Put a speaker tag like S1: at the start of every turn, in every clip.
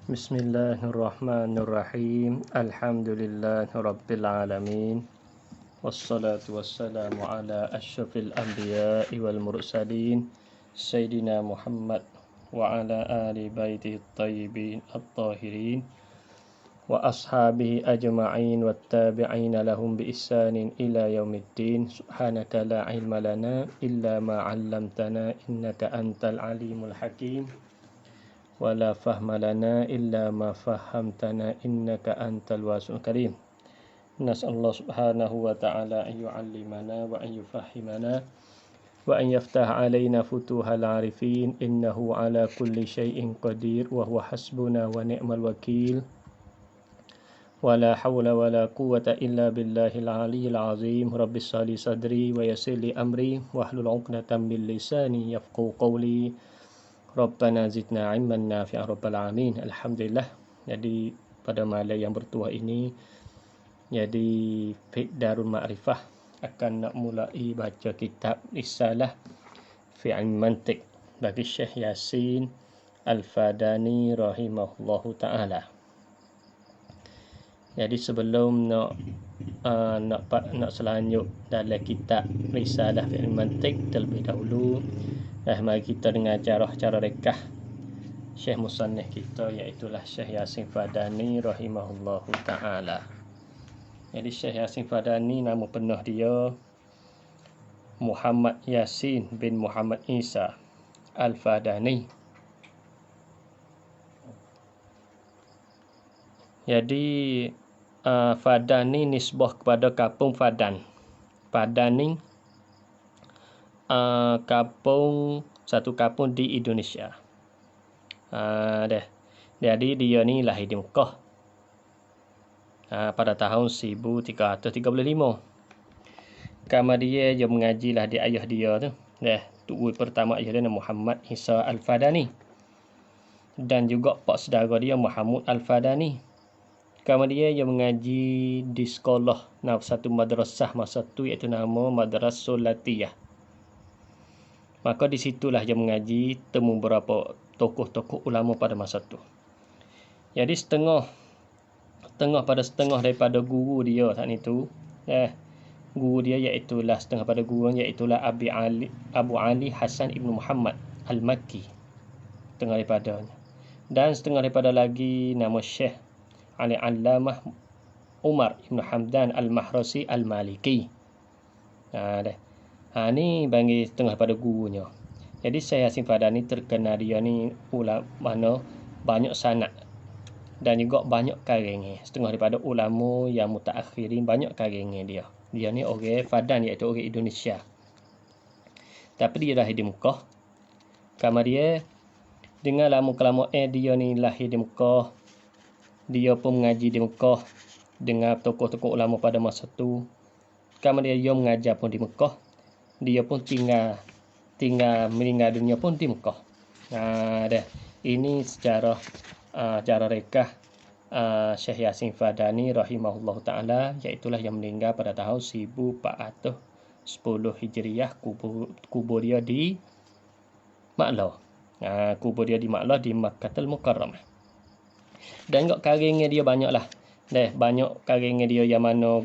S1: Bismillahirrahmanirrahim. Alhamdulillahirabbil alamin. Wassalatu wassalamu ala asyrafil anbiya'i wal mursalin Sayyidina Muhammad wa ala ali baitihi at-tayyibin at-tahirin wa ashabihi ajma'in wattabi'ina lahum bi ihsanin ila yaumiddin. Subhanaka la ilma lana illa ma 'allamtana innaka antal alimul hakim. Wala fahma lana illa ma fahamtana innaka antal wasi'ul karim. Nas'allahu subhanahu wa ta'ala an yu'allimana wa an yufahhimana wa an yaftah alaina futuhal arifin innahu ala kulli syai'in qadir wa huwa hasbuna wa ni'mal wakil. Wala hawla wala quwwata illa billahil aliyyil azim. Rabbis shrah li sadri wa yassir li amri wahlul 'uqdatam min lisani yafqahu qawli. Rabbana zidna ilman nafi'an rabbal alamin. Alhamdulillah. Jadi pada malam yang bertuah ini, jadi Fiqh Darul Ma'rifah akan nak mulai baca kitab Risalah fi Ilmi Mantiq bagi Syekh Yasin Al-Fadani rahimahullahu taala. Jadi sebelum nak selanjut dalam kitab Risalah fi Ilmi Mantiq, terlebih dahulu mari kita dengar cara rekah Syekh Musannif kita, iaitulah Syekh Yasin Fadani rahimahullahu ta'ala. Jadi Syekh Yasin Fadani, nama penuh dia Muhammad Yasin bin Muhammad Isa Al-Fadani. Jadi Fadani nisbah kepada kampung Fadan. Fadan ni satu kampung di Indonesia. Jadi dia ni lahir di Mekah pada tahun 1335. Kemudian dia mengajilah di ayah dia tu. Tua pertama ayah dia Muhammad Isa Al-Fadani. Dan juga pak saudara dia Muhammad Al-Fadani. Kemudian dia mengaji di sekolah satu madrasah masa tu, iaitu nama Madrasatul Latiyah. Maka di situlah dia mengaji temu beberapa tokoh-tokoh ulama pada masa tu. Jadi setengah daripada guru dia saat itu, guru dia iaitulah setengah pada guru iaitulah Abu Ali Hasan Ibnu Muhammad Al-Makki, setengah daripadanya. Dan setengah daripada lagi nama Syekh Al-Allamah Umar Ibnu Hamdan Al-Mahrasi Al-Maliki. Ni bagi setengah pada gurunya. Jadi Syekh Yasin Fadani terkenal dia ni ulama banyak sanad dan juga banyak karengnya. Setengah daripada ulama yang mutaakhirin banyak karengnya dia. Dia ni orang Fadan, iaitu orang Indonesia. Tapi dia lahir di Mekah. Kemudian dengan lama-kelamaan dia ni lahir di Mekah. Dia pun mengaji di Mekah dengan tokoh-tokoh ulama pada masa tu. Kemudian dia mengajar pun di Mekah. Dia pun tinggal meninggal dunia pun di Mekah. Ini secara rekah Syekh Yasin Fadani rahimahullah ta'ala, iaitulah yang meninggal pada tahun 1410 Hijriah. Kubur dia di Ma'la. Kubur dia di Ma'la di Makkahul Mukarramah. Dan juga karingnya dia banyaklah. Banyak karingnya dia yang mana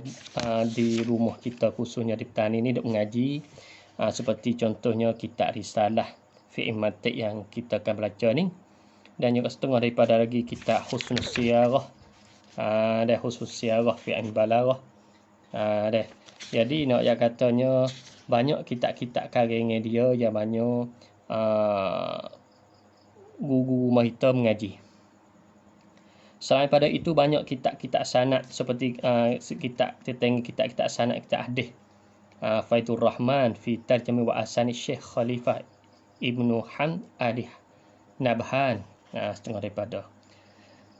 S1: di rumah kita, khususnya di petani ni, duk mengaji. Seperti contohnya kitab Risalah fi Ilmi Mantiq yang kita akan belajar ni. Dan juga setengah daripada lagi kitab Husnul Siyarah. Husnul Siyarah fi Ilmi Balaghah. Jadi nak yang katanya banyak kitab-kitab karingnya dia yang banyak guru rumah kita mengaji. Selain pada itu banyak kitab-kitab sanad seperti kitab-kitab sanad, kitab hadis. Faidhur Rahman fi Tarjamah wa Asanid Syekh Khalifah Ibnu Hamd Ali Nabhan, setengah daripada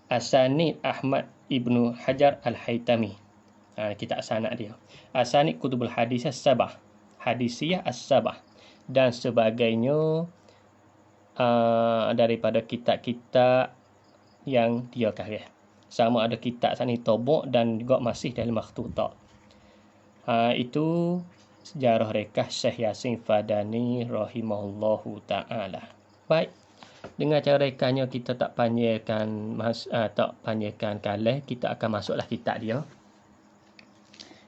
S1: Asanid Ahmad Ibnu Hajar Al-Haytami, kitab sanad dia. Asanid Kutubul Hadis As-Sabah, Hadisiyah As-Sabah dan sebagainya, daripada kitab-kitab yang dia karya. Sama ada kitab sani Tabuk dan juga masih dalam makhtutat. Itu sejarah rekah Syekh Yasin Fadani rahimahullahu ta'ala. Baik, Dengan cara rekannya kita tak panggilkan kalah, kita akan masuklah kitab dia.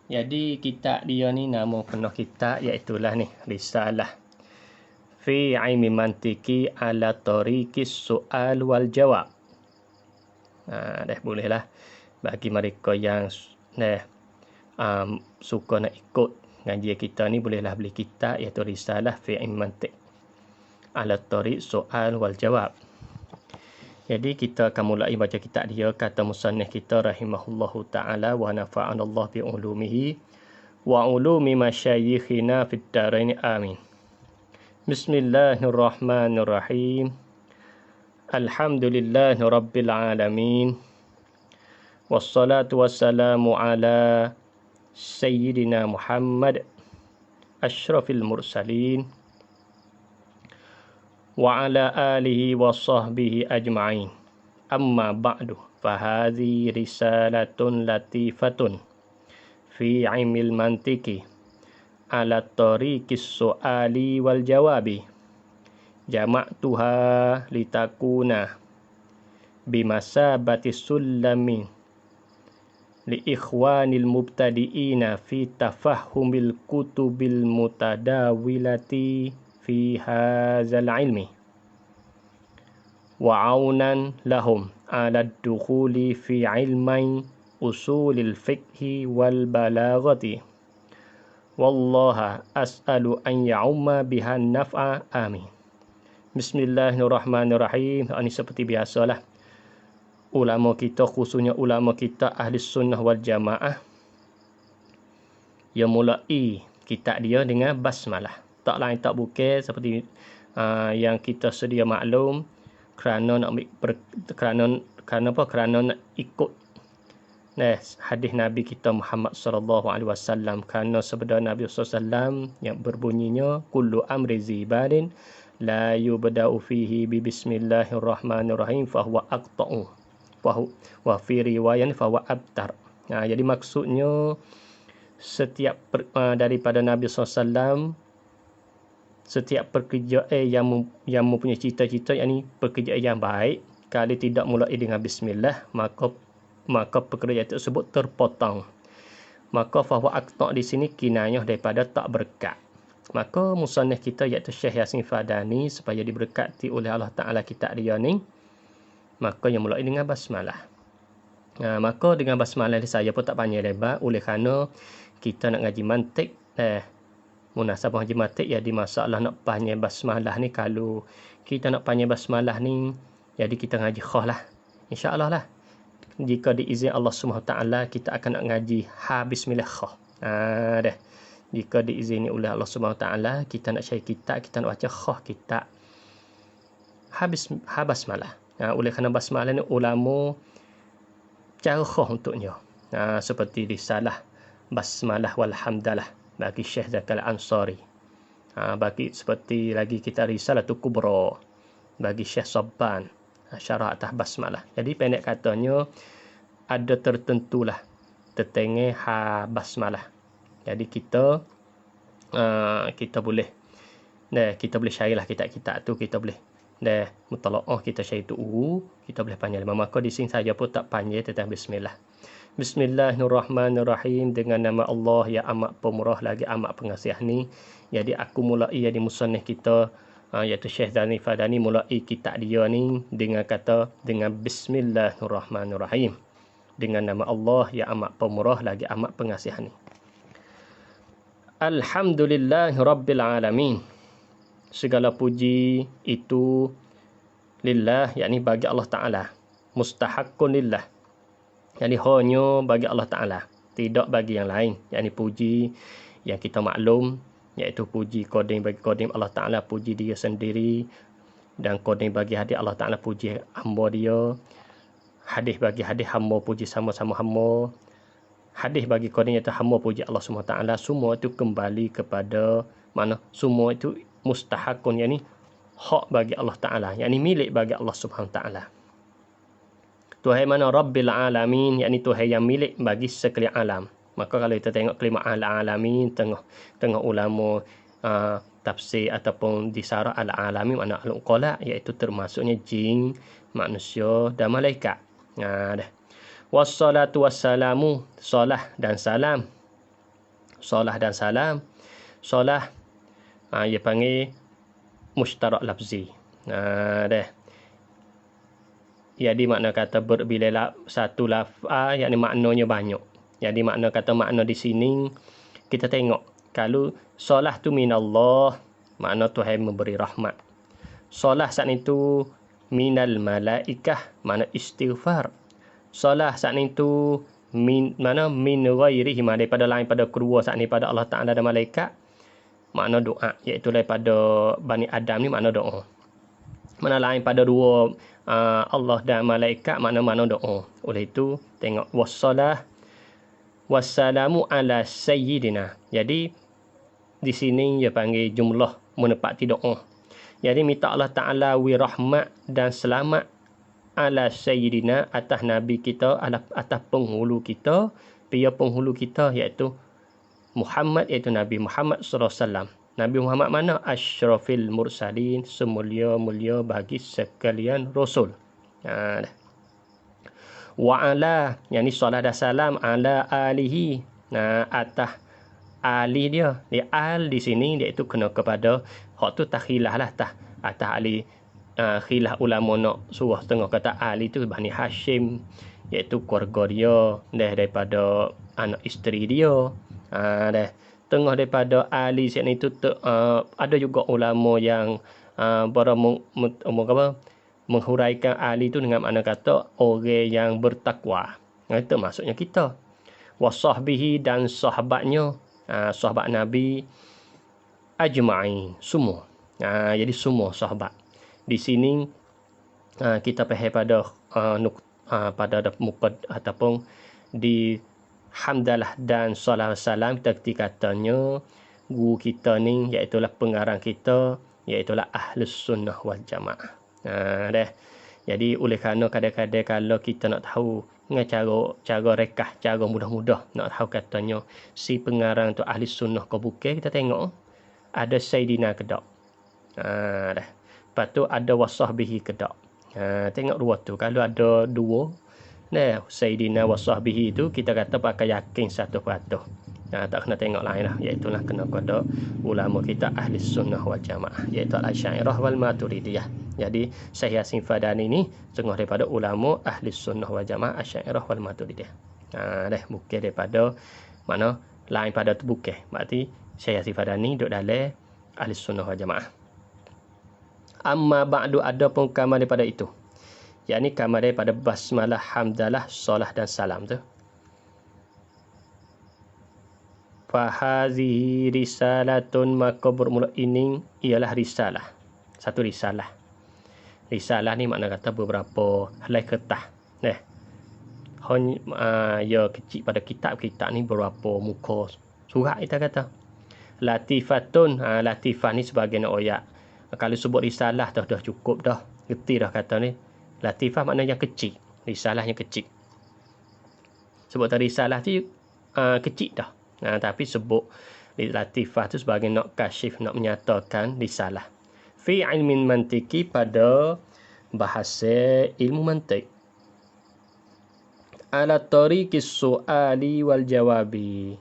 S1: Jadi kitab dia ni nama penuh kitab iaitulah ni Risalah fi ilmi mantiki ala tariqis soal wal jawab. Dah bolehlah bagi mereka yang suka nak ikut ngaji kita ni, bolehlah beli kitab iaitu Risalah fi ilmi mantik ala tariq soal wal jawab. Jadi kita akan mulai baca kitab dia. Kata musannif kita rahimahullahu ta'ala wa nafa'anallahu bi ulumihi wa ulumi masyayikhina fid darain amin. Bismillahirrahmanirrahim. Alhamdulillahi rabbil alamin. Wassalatu wassalamu ala sayyidina Muhammad asyrafil mursalin wa ala alihi wa sahbihi ajma'in. Amma ba'du, fahadhi risalatun latifatun fi ilmil mantiki ala tariqis su'ali wal jawabi. Jama'tuha litakuna bimasabati sullamin li ikhwanil mubtadi'ina fi tafahumil kutubil mutadawilati fi hadzal ilmi wa aunan lahum ala dukhuli fi ilmi usulil fiqhi wal balaghati. Wallaha as'alu an ya'umma bihan naf'a amin. Bismillahirrahmanirrahim. Ini seperti biasalah ulama kita, khususnya ulama kita ahli sunnah wal jamaah, yang mulai kitab dia dengan basmalah. Tak lain tak bukan seperti yang kita sedia maklum, kerana nak ikut hadis Nabi kita Muhammad sallallahu alaihi wasallam. Kerana sebenarnya Nabi sallallahu alaihi wasallam yang berbunyinya kullu amri zibalin la yubda'u fihi bi bismillahirrahmanirrahim fa huwa aqta'u wa fi riwayan fa huwa abtar. Jadi maksudnya setiap daripada Nabi SAW, setiap pekerjaan yang mempunyai cita-cita, yakni pekerjaan yang baik, kalau tidak mulai dengan bismillah, maka pekerjaan tersebut terpotong. Maka fahuwa aqta' di sini kinayah daripada tak berkat. Maka musannif kita iaitu Syekh Yasin Fadani, supaya diberkati oleh Allah Ta'ala kitab dia ni, maka yang mulai dengan basmalah. Maka dengan basmalah ni saya pun tak panjang lebar, oleh kerana kita nak ngaji mantik, munasabah ngaji mantik, jadi masalah nak panjang basmalah ni. Kalau kita nak panjang basmalah ni, jadi kita ngaji khah lah, insya-Allah lah. Jika diizin Allah Subhanahu Taala, kita akan nak ngaji bismillah khah. Dah. Jika diizini oleh Allah Subhanahu Taala, kita nak syai kitab, kita nak baca khah kitab basmalah. Oleh kerana basmalah ni ulama cara khah untuknya. Seperti risalah basmalah walhamdalah bagi Syekh Zakal Ansari. Bagi seperti lagi kita risalah tu kubra bagi Syekh Sabban, syarah atas basmalah. Jadi pendek katanya ada tertentulah tertengah basmalah. Jadi kita boleh kita boleh syarilah kitab-kitab tu, kita boleh mutalaah, kita syari tu kita boleh panjang. Maka di sini saja pun tak panjang tentang bismillah. Bismillahirrahmanirrahim. Dengan nama Allah yang amat pemurah lagi amat pengasih ni. Jadi aku mulai jadi musannif kita iaitu Syekh Yasin Fadani mulai kitab dia ni dengan bismillahirrahmanirrahim. Dengan nama Allah yang amat pemurah lagi amat pengasih ni. Alhamdulillahi rabbil alamin. Segala puji itu lillah, yakni bagi Allah Ta'ala. Mustahaqqun lillah, yakni hanya bagi Allah Ta'ala, tidak bagi yang lain. Yakni puji yang kita maklum, iaitu puji qadim bagi qadim Allah Ta'ala, puji dia sendiri. Dan qadim bagi hadis Allah Ta'ala, puji hamba dia. Hadis bagi hadis hamba, puji sama-sama hamba. Hadis bagi qadim iaitu hamba, puji Allah SWT. Semua itu kembali kepada mana? Semua itu mustahakun, yakni hak bagi Allah Ta'ala, yakni milik bagi Allah Subhanahu Ta'ala. Tuhan mana? Rabbil alamin, yakni Tuhan yang milik bagi sekalian alam. Maka kalau kita tengok kelima al-alamin, tengah ulama tafsir ataupun disarah al-alami makna al-uqala, iaitu termasuknya jin, manusia dan malaikat. Dah. Wassalatu wassalamu, solah dan salam. Solah dan salam. Solah ia panggil mushtarak lafzi. Dah. Jadi makna kata bila satu lafaz, yakni maknanya banyak. Jadi makna kata makna di sini kita tengok. Kalau solah tu minallah, makna Tuhan memberi rahmat. Solah saat itu minal malaikah, makna istighfar. Solah saat itu min ghairihi, daripada lain pada kedua saat ni pada Allah Ta'ala dan malaikat, makna doa, iaitu daripada Bani Adam ni makna doa. Mana lain pada dua Allah dan malaikat makna doa. Oleh itu tengok wassalah wassalamu ala sayyidina. Jadi di sini dia panggil jumlah menepati doa. Jadi minta Allah Ta'ala wirahmat dan selamat ala sayyidina, atas Nabi kita, atas penghulu kita, pihak penghulu kita iaitu Muhammad, iaitu Nabi Muhammad SAW. Nabi Muhammad mana? Asyrafil mursalin, semulia-mulia bagi sekalian rasul. Wa ala, yang ni salat dan salam ala alihi, atas ali dia. Al di sini iaitu kena kepada hak tu takhilah lah, atas ali. Khilah ulama nak suruh tengah kata ali tu Bani Hashim, iaitu keluarga dia, daripada anak isteri dia. Tengah daripada ali sini tu ada juga ulama yang menghuraikan ali tu dengan makna kata orang yang bertakwa. Itu maksudnya kita. Wasahbihi, dan sahabatnya, sahabat Nabi ajma'in, semua. Jadi semua sahabat. Di sini kita faham pada muka ataupun di hamdalah dan salawat salam kita katanya guru kita ni, iaitulah pengarang kita, iaitulah Ahlus Sunnah wal Jamaah. Jadi oleh kerana kadang-kadang kalau kita nak tahu dengan cara rekah, cara mudah-mudah nak tahu katanya si pengarang tu ahli sunnah ke bukan, kita tengok ada Sayyidina ke tak. Lepas tu ada wasahbihi ke tak. Tengok dua tu. Kalau ada dua, Sayyidina wasahbihi tu kita kata pakai yakin 100%. Tak kena tengok lain lah, iaitulah kena pada ulama kita ahli sunnah wal jamaah, iaitu al-Asy'ariyah wal Maturidiyah. Jadi Syekh Yasin Fadani ni setengah daripada ulama ahli sunnah wal jamaah Asy'ariyah wal Maturidiyah. Bukan daripada mana lain pada tu bukan. Berarti Syekh Yasin Fadani duduk dalam ahli sunnah wal jamaah. Amma ba'du, ada pun kamar daripada itu, yakni kamar daripada basmalah, hamdalah, solah dan salam tu. Fahazihi risalatun, maka bermula ini ialah risalah. Satu risalah. Risalah ni makna kata beberapa helai kertas. Ya kecil pada kitab-kitab ni berapa muka surat kita kata. Latifatun, latifah ni sebagai nak oyak. Kalau sebut risalah dah cukup dah. Gerti dah kata ni. Latifah makna yang kecil. Risalah yang kecil. Sebut risalah tu kecil dah. Tapi sebut latifah tu sebagai nak kasyif, nak menyatakan risalah. Fi ilmin mantiki, pada bahasa ilmu mantik. Ala tariqis su'ali wal jawabi,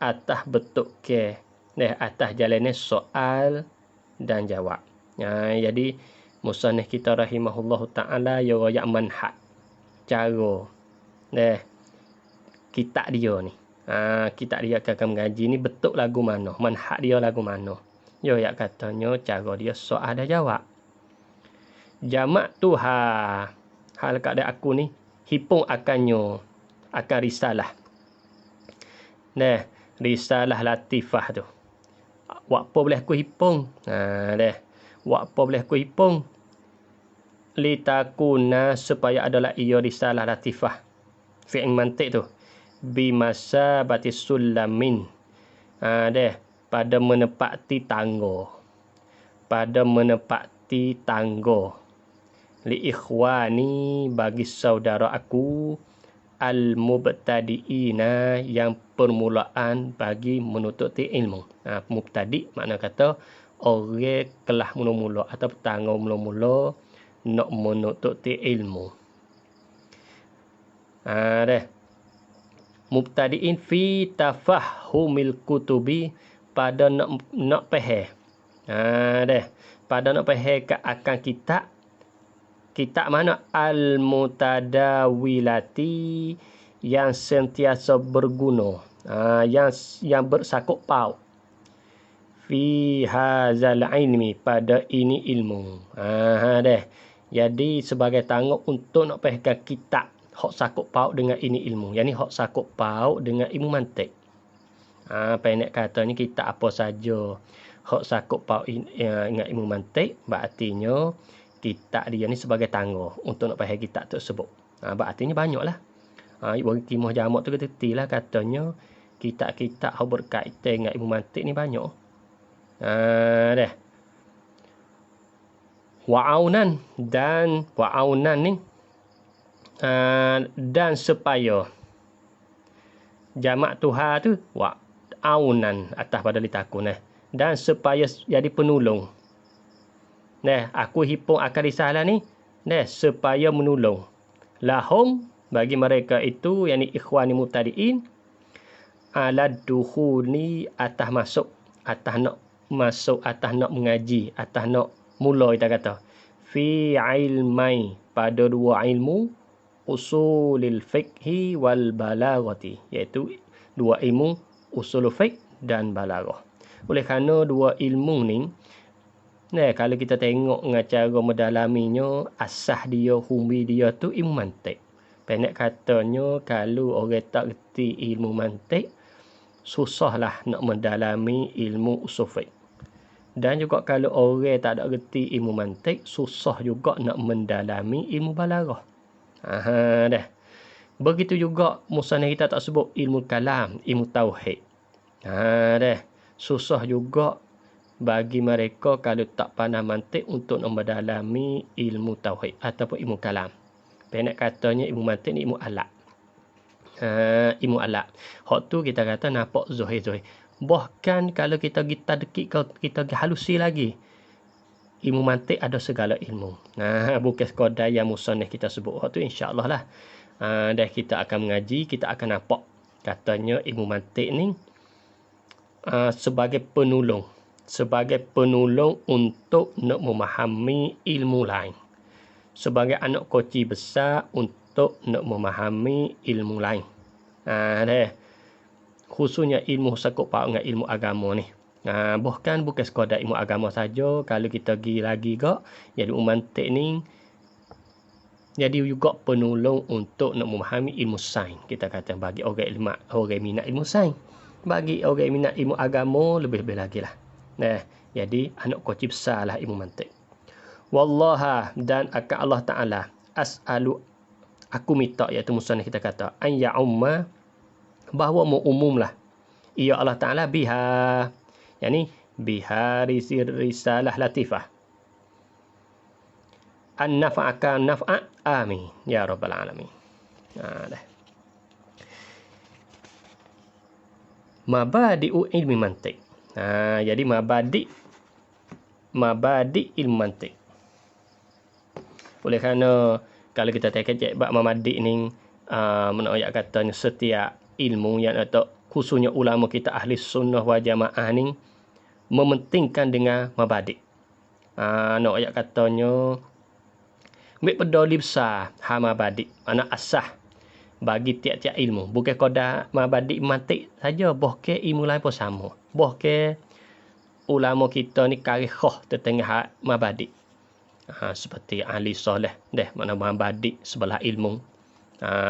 S1: atas bentuk ke, atas jalannya soal dan jawab. Jadi musannif kita rahimahullahu ta'ala ya royak manhaj, cara kitab dia ni. Kitab dia akan mengaji ni betul lagu mana, manhaj dia lagu mana. Yo yak katanya cara dia soal dan jawab. Jamak tu hal kat aku ni hipung akannya akan risalah. Risalah latifah tu. Wak apa boleh aku hipung? Wak apa boleh aku hipung? Litakuna, supaya adalah ia risalah latifah. Fi'il mantik tu. Bimasa batis sulamin. Pada menepati tangga. Pada menepati tangga. Li ikhwani, bagi saudara aku. Al-mubtadi'ina, yang permulaan bagi menuntut ilmu. Mubtadi' makna kata orang kelas mula-mula atau petangga mula-mula nak menuntut ilmu. Deh. Mubtadi'in fi tafahumil kutubi, pada nak faham. Deh. Pada nak faham akan kitab mana al-mutadawilati, yang sentiasa berguna, yang bersakut paut, fi hazal ilmi, pada ini ilmu. Deh. Jadi sebagai tangguh untuk nak faham kitab hok sakut paut dengan ini ilmu, yakni hok sakut paut dengan ilmu mantik. Pendek katanya kitab apa saja hok sakut paut dengan ilmu mantik, berartinya kitab dia ni sebagai tangguh untuk nak faham kitab tersebut. Berartinya banyaklah. Bagi Timah Jamak tu kita lah katanya kitab-kitab yang berkaitan dengan ilmu mantik ni banyak. Dah. Wa'aunan, dan wa'aunan ni dan supaya jamak Tuhan tu wa'aunan atas pada litakun, dan supaya jadi penolong. Aku hipung akal risalah ni supaya menolong lahum, bagi mereka itu, yakni ikhwani mubtadi'in, ala dukhuli, atas masuk, atas nak mengaji, atas nak mula, kita kata fi ilmai, pada dua ilmu, usulil fiqhi wal balaghati, iaitu dua ilmu usul fiqh dan balaghah. Oleh kerana dua ilmu ni, kalau kita tengok dengan cara mendalaminya, asas dia, humi dia tu ilmu mantik. Pendek katanya, kalau orang tak reti ilmu mantik, susahlah nak mendalami ilmu usul fiqh. Dan juga kalau orang tak ada reti ilmu mantik, susah juga nak mendalami ilmu balaghah. Dah. Begitu juga musannaf kita tak sebut ilmu kalam, ilmu tauhid. Dah. Susah juga bagi mereka kalau tak pandai mantik untuk mendalami ilmu tauhid ataupun ilmu kalam. Pendek katanya ilmu mantik ni ilmu alat. Ilmu alat. Hak tu kita kata nampak zuhir-zuhir. Bahkan kalau kita dekik, kita halusi lagi, ilmu mantik ada segala ilmu. Bukan sekadar yang musannaf kita sebut. Hak tu insya-Allah lah. Dan kita akan mengaji, kita akan nampak katanya ilmu mantik ni sebagai penolong. Sebagai penolong untuk nak memahami ilmu lain. Sebagai anak koci besar untuk nak memahami ilmu lain. Khususnya ilmu sakut paut dengan ilmu agama ni. Bahkan bukan sekadar ilmu agama saja, kalau kita pergi lagi ke, jadi ilmu mantik ni jadi juga penolong untuk nak memahami ilmu sains. Kita kata bagi orang minat ilmu sains. Bagi orang minat ilmu agama, lebih-lebih lagi lah. Jadi anak koci besar lah ilmu mantik. Wallaha, dan akan Allah Ta'ala, as'alu, aku minta, iaitu musannaf kita kata, an ya'umma, bahawa umumlah ia Allah Ta'ala biha, yakni biha risalah latifah, an nafa'aka naf'a, amin ya rabbal alamin. Dah. Mabadi'u ilmi mantik. Jadi mabadi ilmu mantik. Oleh kerana kalau kita tengok bab mabadi ni, ayat katanya setiap ilmu yang atau khususnya ulama kita ahli sunnah wal jamaah ni mementingkan dengan mabadi. Ayat katanya peduli besar mabadi, mana asah bagi tiap-tiap ilmu. Bukan sekadar mabadi mantik saja, bahkan ilmu lain pun sama. Bahkan ulama kita ni karikhah tentang mabadi. Seperti ahli soleh mana mabadi sebelah ilmu.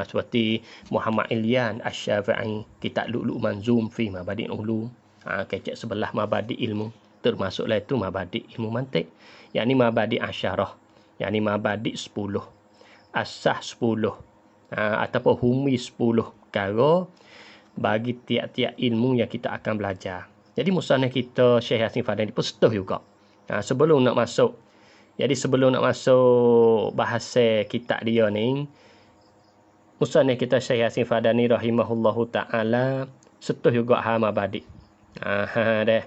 S1: Seperti Muhammad Ilyan Asy-Syafi'i, kitab Lu'lu' Manzum fi Mabadi' Ulum. Kecek sebelah mabadi ilmu. Termasuklah itu mabadi ilmu mantik. Yakni mabadi asyarah. Yakni mabadi 10. Asah 10. Ataupun humi 10 perkara bagi tiap-tiap ilmu yang kita akan belajar. Jadi musannaf kita Syekh Yasin Fadani pun setuh juga. Sebelum nak masuk bahasa kitab dia ni, musannaf kita Syekh Yasin Fadani rahimahullahu ta'ala setuh juga mabadi. Dah.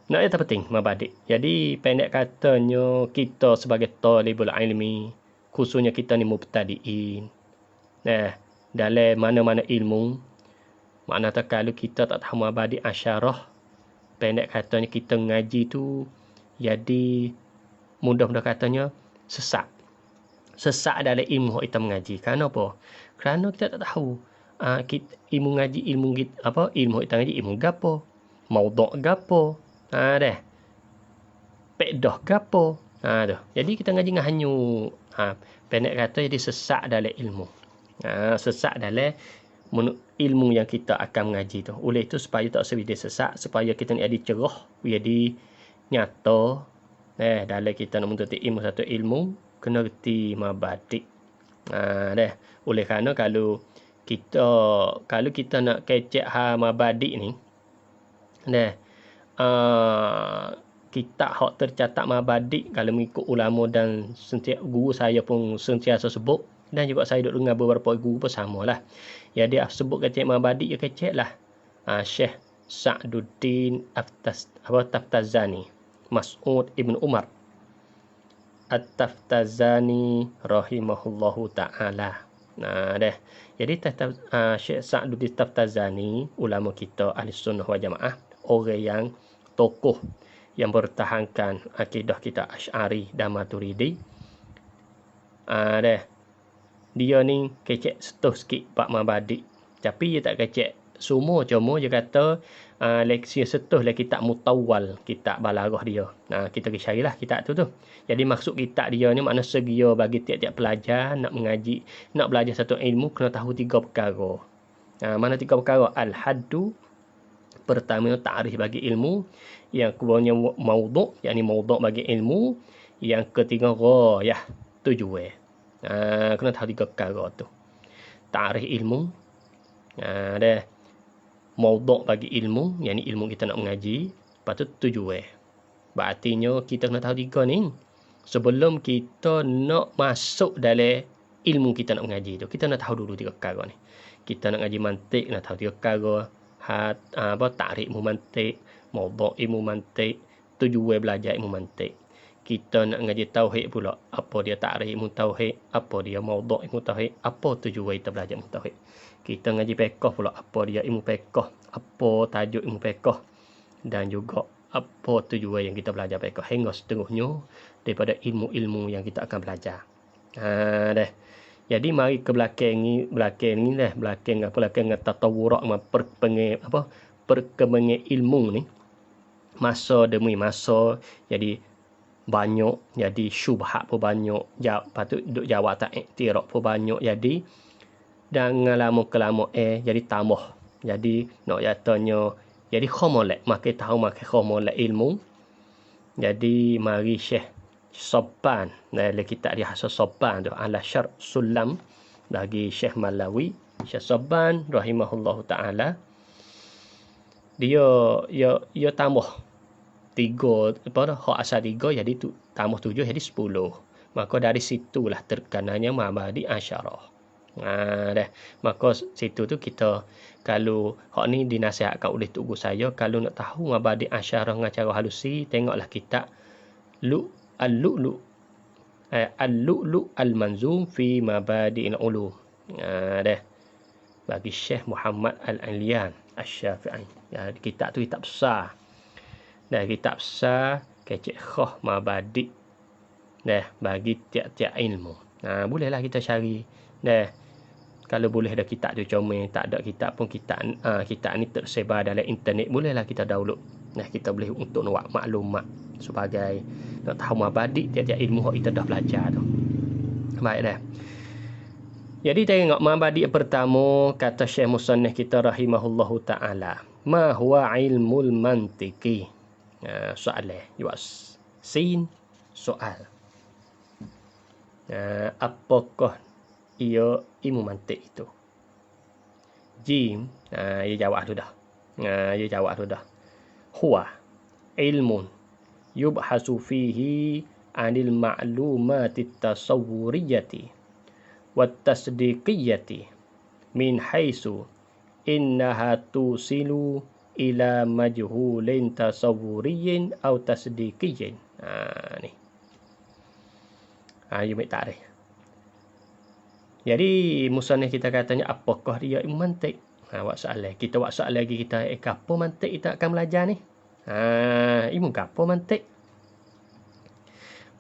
S1: Nak yang terpenting mabadik. Jadi pendek katanya kita sebagai talibul ilmi, khususnya kita ni mubtadiin. Nah, dalam mana-mana ilmu, makna tak kalau kita tak tahu mabadik asyarah, pendek katanya kita ngaji tu jadi mudah-mudah katanya sesak. Sesak dalam ilmu kita mengaji. Kerana apa? Kerana kita tak tahu ilmu ngaji, ilmu kita ngaji, ilmu gapo, maudhu' gapo, dah. Pedah gapo. Tu. Jadi kita ngaji dengan hanyut. Pendek kata jadi sesak dalam ilmu. Sesak dalam ilmu yang kita akan mengaji tu. Oleh itu supaya tak sebida sesak, supaya kita ni ada cerah, jadi nyata. Dalam kita nak menuntut ilmu satu ilmu, kena reti mabadik. Dah. Oleh kerana kalau kita nak kecek mabadik ni, dah. Kitab hak tercatat mabadik kalau mengikut ulama dan guru saya pun sentiasa sebut, dan juga saya duduk dengar beberapa guru pun samalah. Ya, dia sebut kecek mabadik, ya kecek lah. Syekh Sa'duddin Taftazani, Mas'ud Ibn Umar At-Taftazani rahimahullahu ta'ala. Dah. Jadi Syekh Sa'duddin Taftazani, ulama kita ahli sunnah wal jamaah, orang yang tokoh yang bertahankan akidah kita Asy'ari dan Maturidi. Dia ni kecek setuh sikit bab mabadik. Tapi dia tak kecek semua, cuma dia kata leksi setuh lah kitab Mutawwal, kitab balaghah dia. Kita pergi carilah kitab tu. Jadi maksud kitab dia ni makna segia bagi tiap-tiap pelajar nak mengaji, nak belajar satu ilmu kena tahu 3 perkara. Mana 3 perkara? Al-haddu, pertama ta'rif bagi ilmu, yang keduanya maudhu', yakni maudhu' bagi ilmu, yang ketiga ghayah, tujuan. Kena tahu 3 perkara tu. Ta'rif ilmu, dah. Maudhu' bagi ilmu, yakni ilmu kita nak mengaji, lepas tu tujuan. Berartinya kita kena tahu 3 ni sebelum kita nak masuk dalam ilmu kita nak mengaji tu. Kita nak tahu dulu 3 perkara ni. Kita nak ngaji mantik, nak tahu 3 perkara. Ta'rif ilmu mantik, maudhu' ilmu mantik, tujuan belajar ilmu mantik. Kita nak ngaji tauhid pula, apa dia ta'rif ilmu tauhid, apa dia maudhu' ilmu tauhid, apa tujuan kita belajar ilmu tauhid. Kita ngaji fiqh pula, apa dia ilmu fiqh, apa tajuk ilmu fiqh, dan juga apa tujuan yang kita belajar fiqh, hingga seterusnya daripada ilmu-ilmu yang kita akan belajar. Dah. Jadi mari ke belakang ni dah, belakang tatawurak perkembangan ilmu ni, masa demi masa jadi banyak, jadi syubhat pun banyak, patut duk jawab tak iktiraf pun banyak, jadi dan lama kelama jadi tambah, jadi nak katanya jadi khomolat, makin tahu makin khomolat ilmu. Jadi mari Syekh Sabban, dalam kitab dia Hasan Sabban tu, ala syar sulam bagi Syekh Malawi, Syekh Sabban rahimahullahu ta'ala, dia tambah 3, hak asal 3 jadi tu tambah 7 jadi 10. Maka dari situlah terkenanya mabadi asyarah. Dah. Maka situ tu kita, kalau hak ni dinasihatkan oleh tok guru saya, kalau nak tahu mabadi asyarah dengan cara halusi, tengoklah kitab Al-Lu'lu' Al-Manzum fi Mabadi'il Ulum. Dah. Bagi Syekh Muhammad Al-Aliyan Asy-Syafi'i. Kitab tu kitab besar. Dah, kitab besar kecek khah mabadi'. Dah, bagi tiap-tiap ilmu. Bolehlah kita cari. Dah. Kalau boleh ada kitab tu comel, tak ada kitab pun kitab ni tersebar dalam internet, bolehlah kita download. Nah, kita boleh untuk nak maklumat sebagai nak tahu mabadi tiap-tiap ilmu yang kita dah belajar tu. Baik dah. Jadi tengok mabadi yang pertama, kata Syekh Musannif kita rahimahullahu ta'ala, ma huwa ilmul mantiki. Soalan jawab sin soal. Apakah ia ilmu mantik itu? Jim, ia jawab tu dah. Huwa ilmun yubhasu fihi anil ma'lumati tasawwuriyati wat tasdiqiyati min haitsu innaha tusilu ila majhulin tasawwuriyin atau tasdiqiyin. Ni. Yumit ta'rif. Jadi musannif kita katanya apakah dia ilmu mantik? Buat soalan. Kita buat soalan lagi kita apa mantik kita akan belajar ni? Ilmu apa mantik?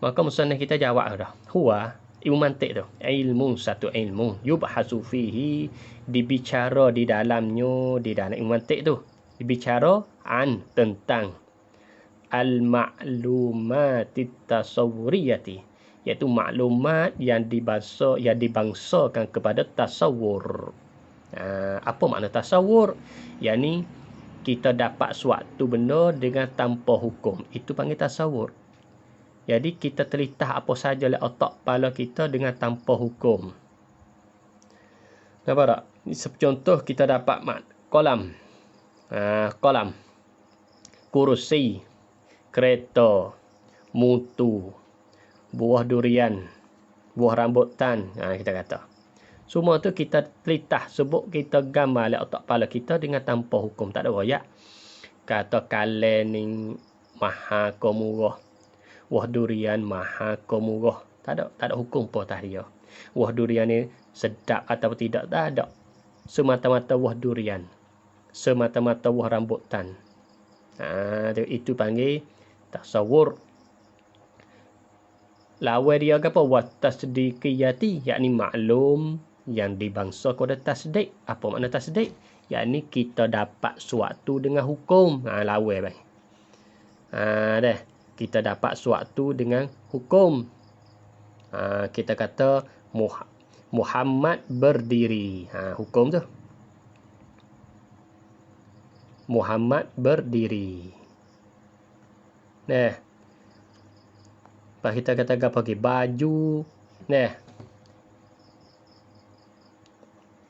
S1: Maka musannif kita jawab dah. Huwa ilmu mantik tu. Ilmu satu ilmu yubhasu fihi, dibicara di dalamnya, di dalam ilmu mantik tu. Dibicara tentang al-ma'lumatit tasawwuriyati, iaitu maklumat yang dibangsakan kepada tasawur. Apa makna tasawur? Yakni kita dapat suatu benda dengan tanpa hukum. Itu panggil tasawur. Jadi kita telitah apa saja oleh otak kepala kita dengan tanpa hukum. Nampak tak? Contoh kita dapat kolam. Kolam. Kursi. Kereta. Mutu. Buah durian, buah rambutan, kita kata. Semua tu kita telitah sebut, kita gambar oleh otak kepala kita dengan tanpa hukum. Tak ada royak. Kata kalen ni maha kemurah. Buah durian maha kemurah. Tak ada hukum pun atas dia. Buah durian ni sedap atau tidak, tak ada. Semata-mata buah durian. Semata-mata buah rambutan. Itu panggil tasawur. Lawan dia apa? Watasdiqiyati, yakni maklum yang dibangsa kepada tasdik. Apa makna tasdik? Yakni kita dapat suatu dengan hukum. Lawan bang. Dah. Kita dapat suatu dengan hukum. Kita kata Muhammad berdiri. Hukum tu. Muhammad berdiri. Nah. Kita kata pakai baju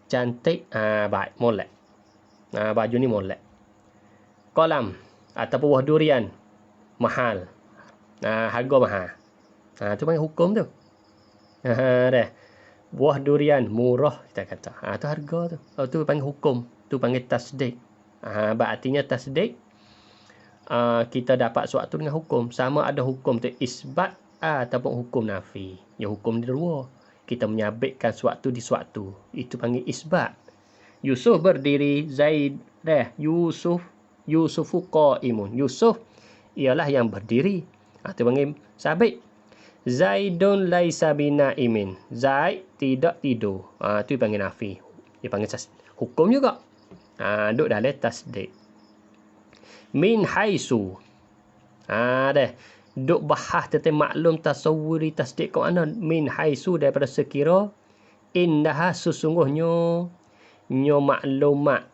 S1: cantik, baik, molek. Baju ni molek. Kolam ataupun buah durian mahal. Harga mahal. Tu panggil hukum tu. Dah. Buah durian murah kita kata. Tu harga tu. Tu panggil hukum. Tu panggil tasdik. Artinya tasdik, kita dapat suatu dengan hukum. Sama ada hukum tu isbat ataupun hukum nafi. Ya, hukum dia dua. Kita menyabitkan suatu di suatu. Itu panggil isbat. Yusuf berdiri, Zaid Yusufu qaimun. Yusuf ialah yang berdiri. Itu panggil sabit. Zaidun laisa binaimin. Zaid tidak tidur. Itu panggil nafi. Dia panggil hukum juga. Duduk dalam tasdik. Min haisu. Dah. Duk bahas tentang maklum tasawuri tasdik ke mana? Min haisu, daripada sekira innaha sesungguhnya maklumat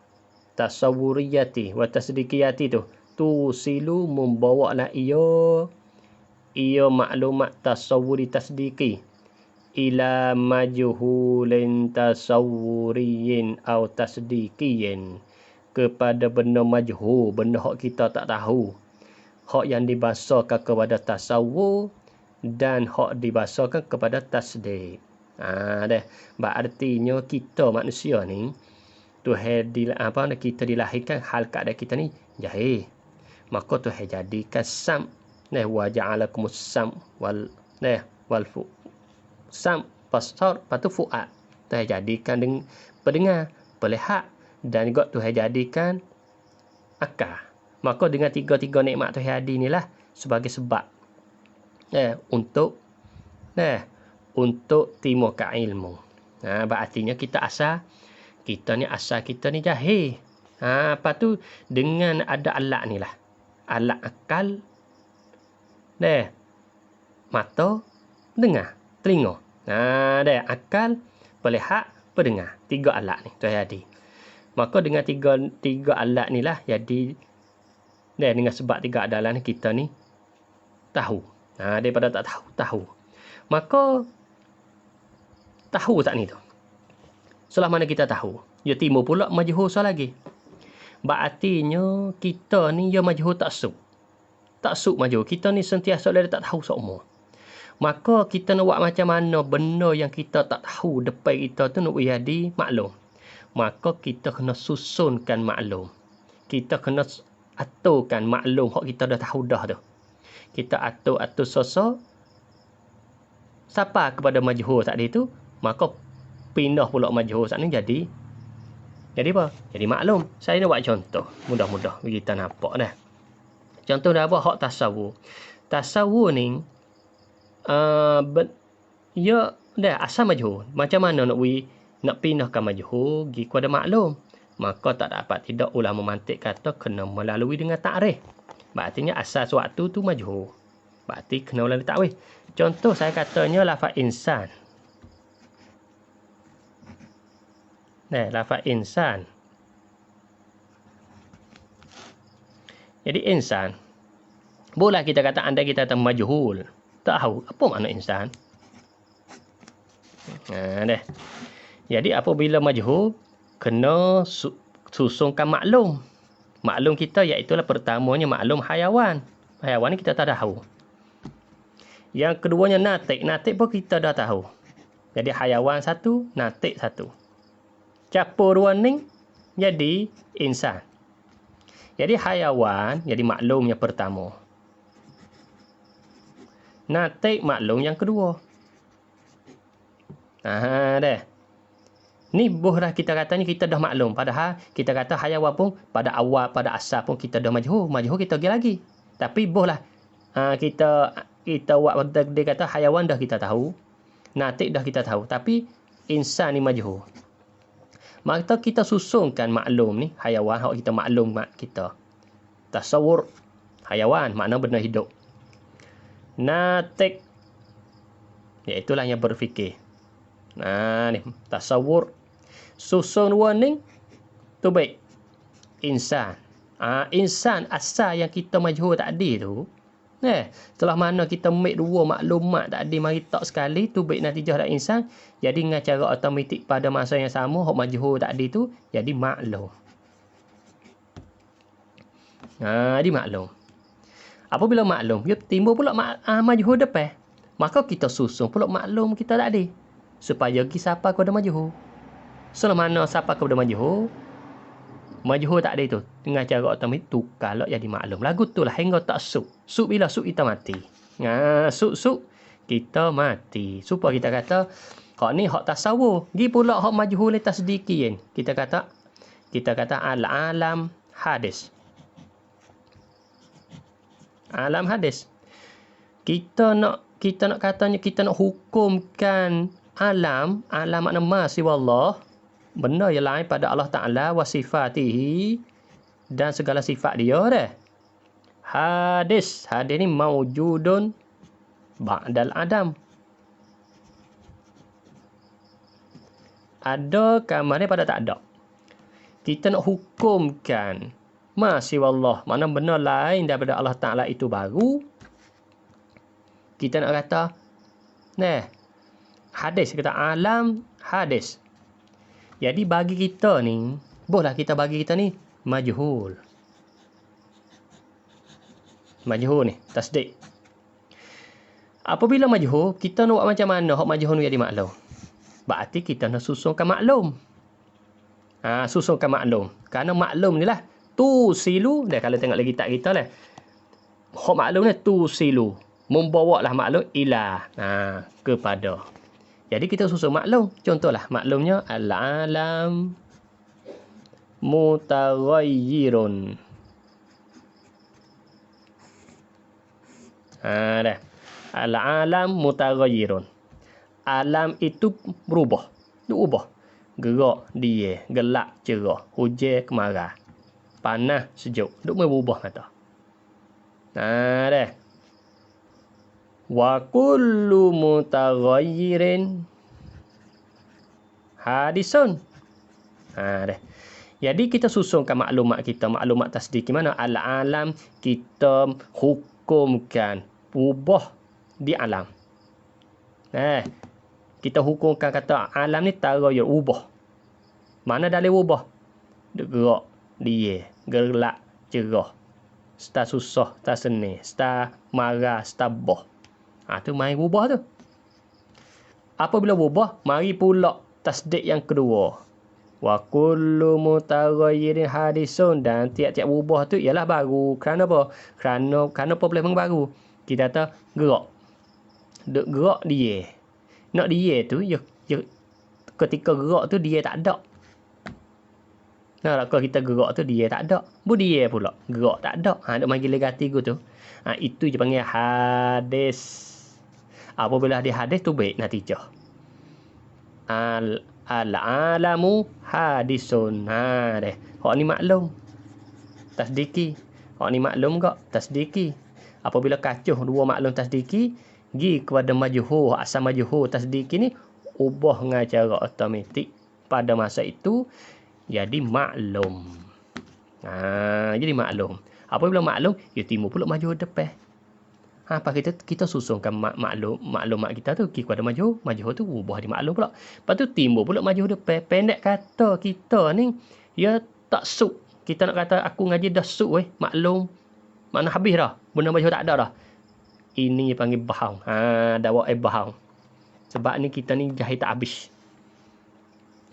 S1: tasawuriyati wa tasdiqiyati tu silu membawa lah ia maklumat tasawuri tasdiqi ila majhulin tasawuriyin atau tasdiqiyin, kepada benda majhul, benda hak kita tak tahu, hak yang dibahasakan kepada tasawur dan hak dibahasakan kepada tasdik. Dah. Berartinya kita manusia ni Tuhan kita dilahirkan hal keadaan kita ni jahil. Maka Tuhan jadikan sam. Wa ja'alakumus sam wal sam basar patu fuad. Tuhan jadikan dengan pendengar, pelihat, dan juga Tuhan jadikan akal. Maka dengan tiga-tiga nikmat Tuhan hadir inilah sebagai sebab untuk timur ke ilmu. Berartinya kita asal kita ni jahil. Lepas tu dengan ada alat ni lah. Alat akal, mata, dengar, telinga. Akal, pelihat, pendengar. Tiga alat ni Tuhan hadir. Maka dengan tiga alat ni lah jadi dengan sebab tiga alat ni kita ni tahu. Daripada tak tahu. Maka tahu tak ni tu. Setelah mana kita tahu, dia timbul pula majhul lagi. Berartinya kita ni ya majhul taksub. Taksub majhul. Kita ni sentiasa dia tak tahu semua. Maka kita nak buat macam mana benda yang kita tak tahu depan kita tu nak jadi maklum. Maka kita kena susunkan maklum. kita kena aturkan maklum hak kita dah tahu dah tu. Kita atur sosa siapa kepada majhul tadi tu, maka pindah pula majhul saat ni jadi apa? Jadi maklum. Saya nak buat contoh mudah-mudah kita nampak dah. Contoh dah apa? Hak tasawur. Tasawur ni ya dah asal majhul. Macam mana nak pindahkan majhul pergi kepada maklum? Maka tak dapat tidak ulama mantik kata kena melalui dengan takrif. Berartinya asal suatu tu majhul. Berarti kena melalui takwil. Contoh saya katanya lafaz insan. Lafaz insan. Jadi insan. Boleh kita kata anda kita kata majhul. Tak tahu apa makna insan. Jadi apabila majhul kena susungkan maklum. Maklum kita iaitu pertamanya maklum hayawan. Hayawan ni kita tak tahu. Yang keduanya natik. Natik pun kita dah tahu. Jadi hayawan satu, natik satu. Campur dua ni jadi insan. Jadi hayawan jadi maklum yang pertama. Natik maklum yang kedua. Dah. Ni boleh kita katanya kita dah maklum. Padahal kita kata hayawan pun pada awal, pada asal pun kita dah majhul. Majhul kita pergi lagi. Tapi boleh kita buat dia kata hayawan dah kita tahu. Natik dah kita tahu. Tapi insan ni majhul. Maka kita susungkan maklum ni. Hayawan, hak kita maklum kita. Tasawur. Hayawan, makna benda hidup. Natik. Iaitulah yang berfikir. Ni. Tasawur. Susung dua ni. Tu baik. Insan. Insan asal yang kita majhul tadi tu. Setelah mana kita make dua maklumat tadi mari tak sekali tu baik natijah dah insan. Jadi dengan cara automatik pada masa yang sama hak majhul tadi tu jadi maklum. Jadi maklum. Apabila maklum, dia timbul pula majhul depan. Maka kita susun pula maklum kita tadi. Supaya kita siapa kepada majhul. Selama mana siapa kepada majhul, majhul tak ada itu. Dengan cara otomatik tukar jadi maklum. Lagu tu lah hingga tak suk. Suk bila suk kita mati. Suk kita mati. Supaya kita kata hak ni hak tasawur. Gi pula hak majhul tasdiqin. Kita kata al-alam hadis. Alam hadis. Kita nak katanya kita nak hukumkan alam makna ma siwa Allah. Benda yang lain pada Allah Ta'ala wa sifatihi dan segala sifat dia dah. Hadis ni maujudun ba'dal adam. Ada kamarnya pada tak ada. Kita nak hukumkan ma siwa Allah, mana benda lain daripada Allah Ta'ala itu baru. Kita nak kata hadis, kita alam hadis. Jadi bagi kita ni, bolehlah kita bagi kita ni majhul. Majhul ni, tasdik. Apabila majhul, kita nak buat macam mana hak majhul ni jadi maklum? Berarti kita nak susunkan maklum. Susunkan maklum. Kerana maklum ni lah tu silu, dah kalau tengok lagi tak kita lah. Hak maklum ni tu silu. Membawa lah maklum ila kepada. Jadi kita susun maklum. Contohlah maklumnya al-alam mutaghayyirun. Dah. Al-alam mutaghayyirun. Alam itu berubah. Dia ubah. Gerak dia, gelap cerah, hujan kemarau, panas sejuk. Dia berubah kata. Dah. Wa kullu mutaghayyirin hadisun. Dah. Jadi kita susunkan maklumat kita, maklumat tasdik mana al-alam kita hukumkan ubah di alam. Kita hukumkan kata alam ni taghayyur ubah. Mana dalil ubah? Dia gerak dia, gelap cerah. Sta susah, sta senang, sta marah, sta boh. Tu mari ubah tu. Apabila ubah, mari pula tasdik yang kedua. Wa kullu mutaghayyirin hadisun, dan tiap-tiap berubah tu ialah baru. Kerana apa? Kerana problem yang baru. Kita kata gerak. Duk gerak dia. Nak dia tu ketika gerak tu dia tak ada. Nah, kalau kita gerak tu dia tak ada. Bu dia pula gerak tak ada. Duk panggil legati tu. Itu je panggil hadis. Apabila dia hadis tu baik natijah. Al-alamu hadisun. Deh. Hak ni maklum. Tasdiki. Hak ni maklum ke? Tasdiki. Apabila kacuh dua maklum tasdiki, gi kepada majhul, asal majhul tasdiki ni ubah dengan cara automatik pada masa itu jadi maklum. Jadi maklum. Apabila maklum, ya timbul pula majhul depan. Apa kita susunkan maklumat kita tu kepada majhul tu ubah di maklum pula. Lepas tu timbul pula majhul depan. Pendek kata kita ni ya tak suk. Kita nak kata aku ngaji dah suk maklum. Makna habis dah. Benda majhul tak ada dah. Ini panggil bahang. Dawa bahang. Sebab ni kita ni jahil tak habis.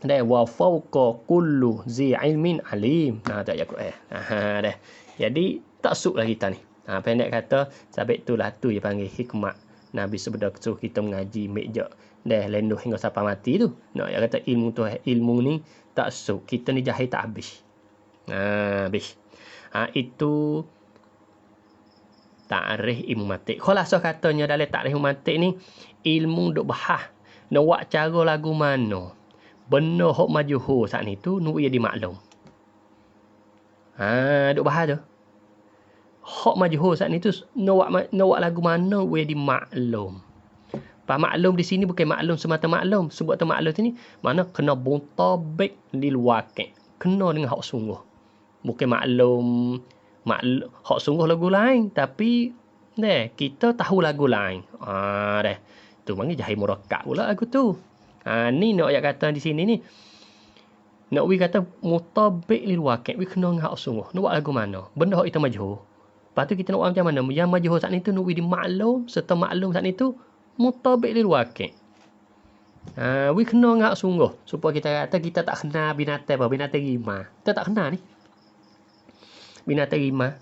S1: Dan wa fawqa kullu zi ilmin alim. Tak ya Quran. Dah. Jadi tak suk lah kita ni. Pendek kata, sabit itulah tu dia panggil hikmat. Nabi sebeda suruh kita mengaji meja. Dah lenduh hingga sampai mati tu. Nak dia kata ilmu ni tak suk. Kita ni jahil tak habis. Habis. Itu ta'rif ilmu mantik. Khulasah katanya dalam ta'rif ilmu mantik ni, ilmu duk bahas. Nak buat cara lagu mana. Benda hok majhul saat ni tu nuk ia dimaklum. Duk bahas tu. Hak majhul saat ni tu nak buat lagu mana ia dimaklum. Pak maklum di sini bukan maklum semata maklum. Sebab tu maklum sini mana kena buntabik lil waqi'. Kena dengan hak sungguh. Bukan maklum hak sungguh lagu lain, tapi kita tahu lagu lain. Tu panggil jahil murakkab pula lagu tu. Ni nak ayat kata di sini ni. Nak kata mutabik lil waqi', kena dengan hak sungguh. Nak buat lagu mana? Benda hak itu majhul. Lepas tu kita nak buat macam mana? Yang majhul saat ni tu nak dimaklum, serta maklum saat ni tu mutabik lil waqi'. Kena dengan hak sungguh. Supaya kita kata kita tak kenal binatang apa, binatang rimah. Kita tak kenal ni. Binatang rimah.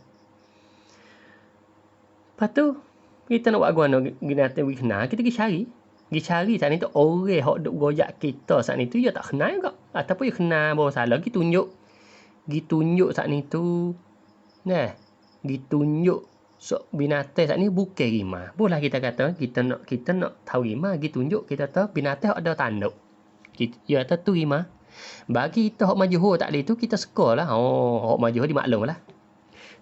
S1: Lepas tu kita nak buat lagu mana binatang kenal, kita pergi cari. Pergi cari saat ni tu orang hak duk goyak kita saat ni tu dia tak kenal juga. Ataupun dia kenal bahawa salah. Pergi tunjuk saat ni tu. Ditunjuk binatang saat ni bukan rimah. Boleh kita kata kita nak tahu rimah, tunjuk kita tahu binatang ada tanduk. Dia kata tu rimah. Bagi kita hak majhul tak ada tu kita sekolah. Hak majhul dimaklum lah.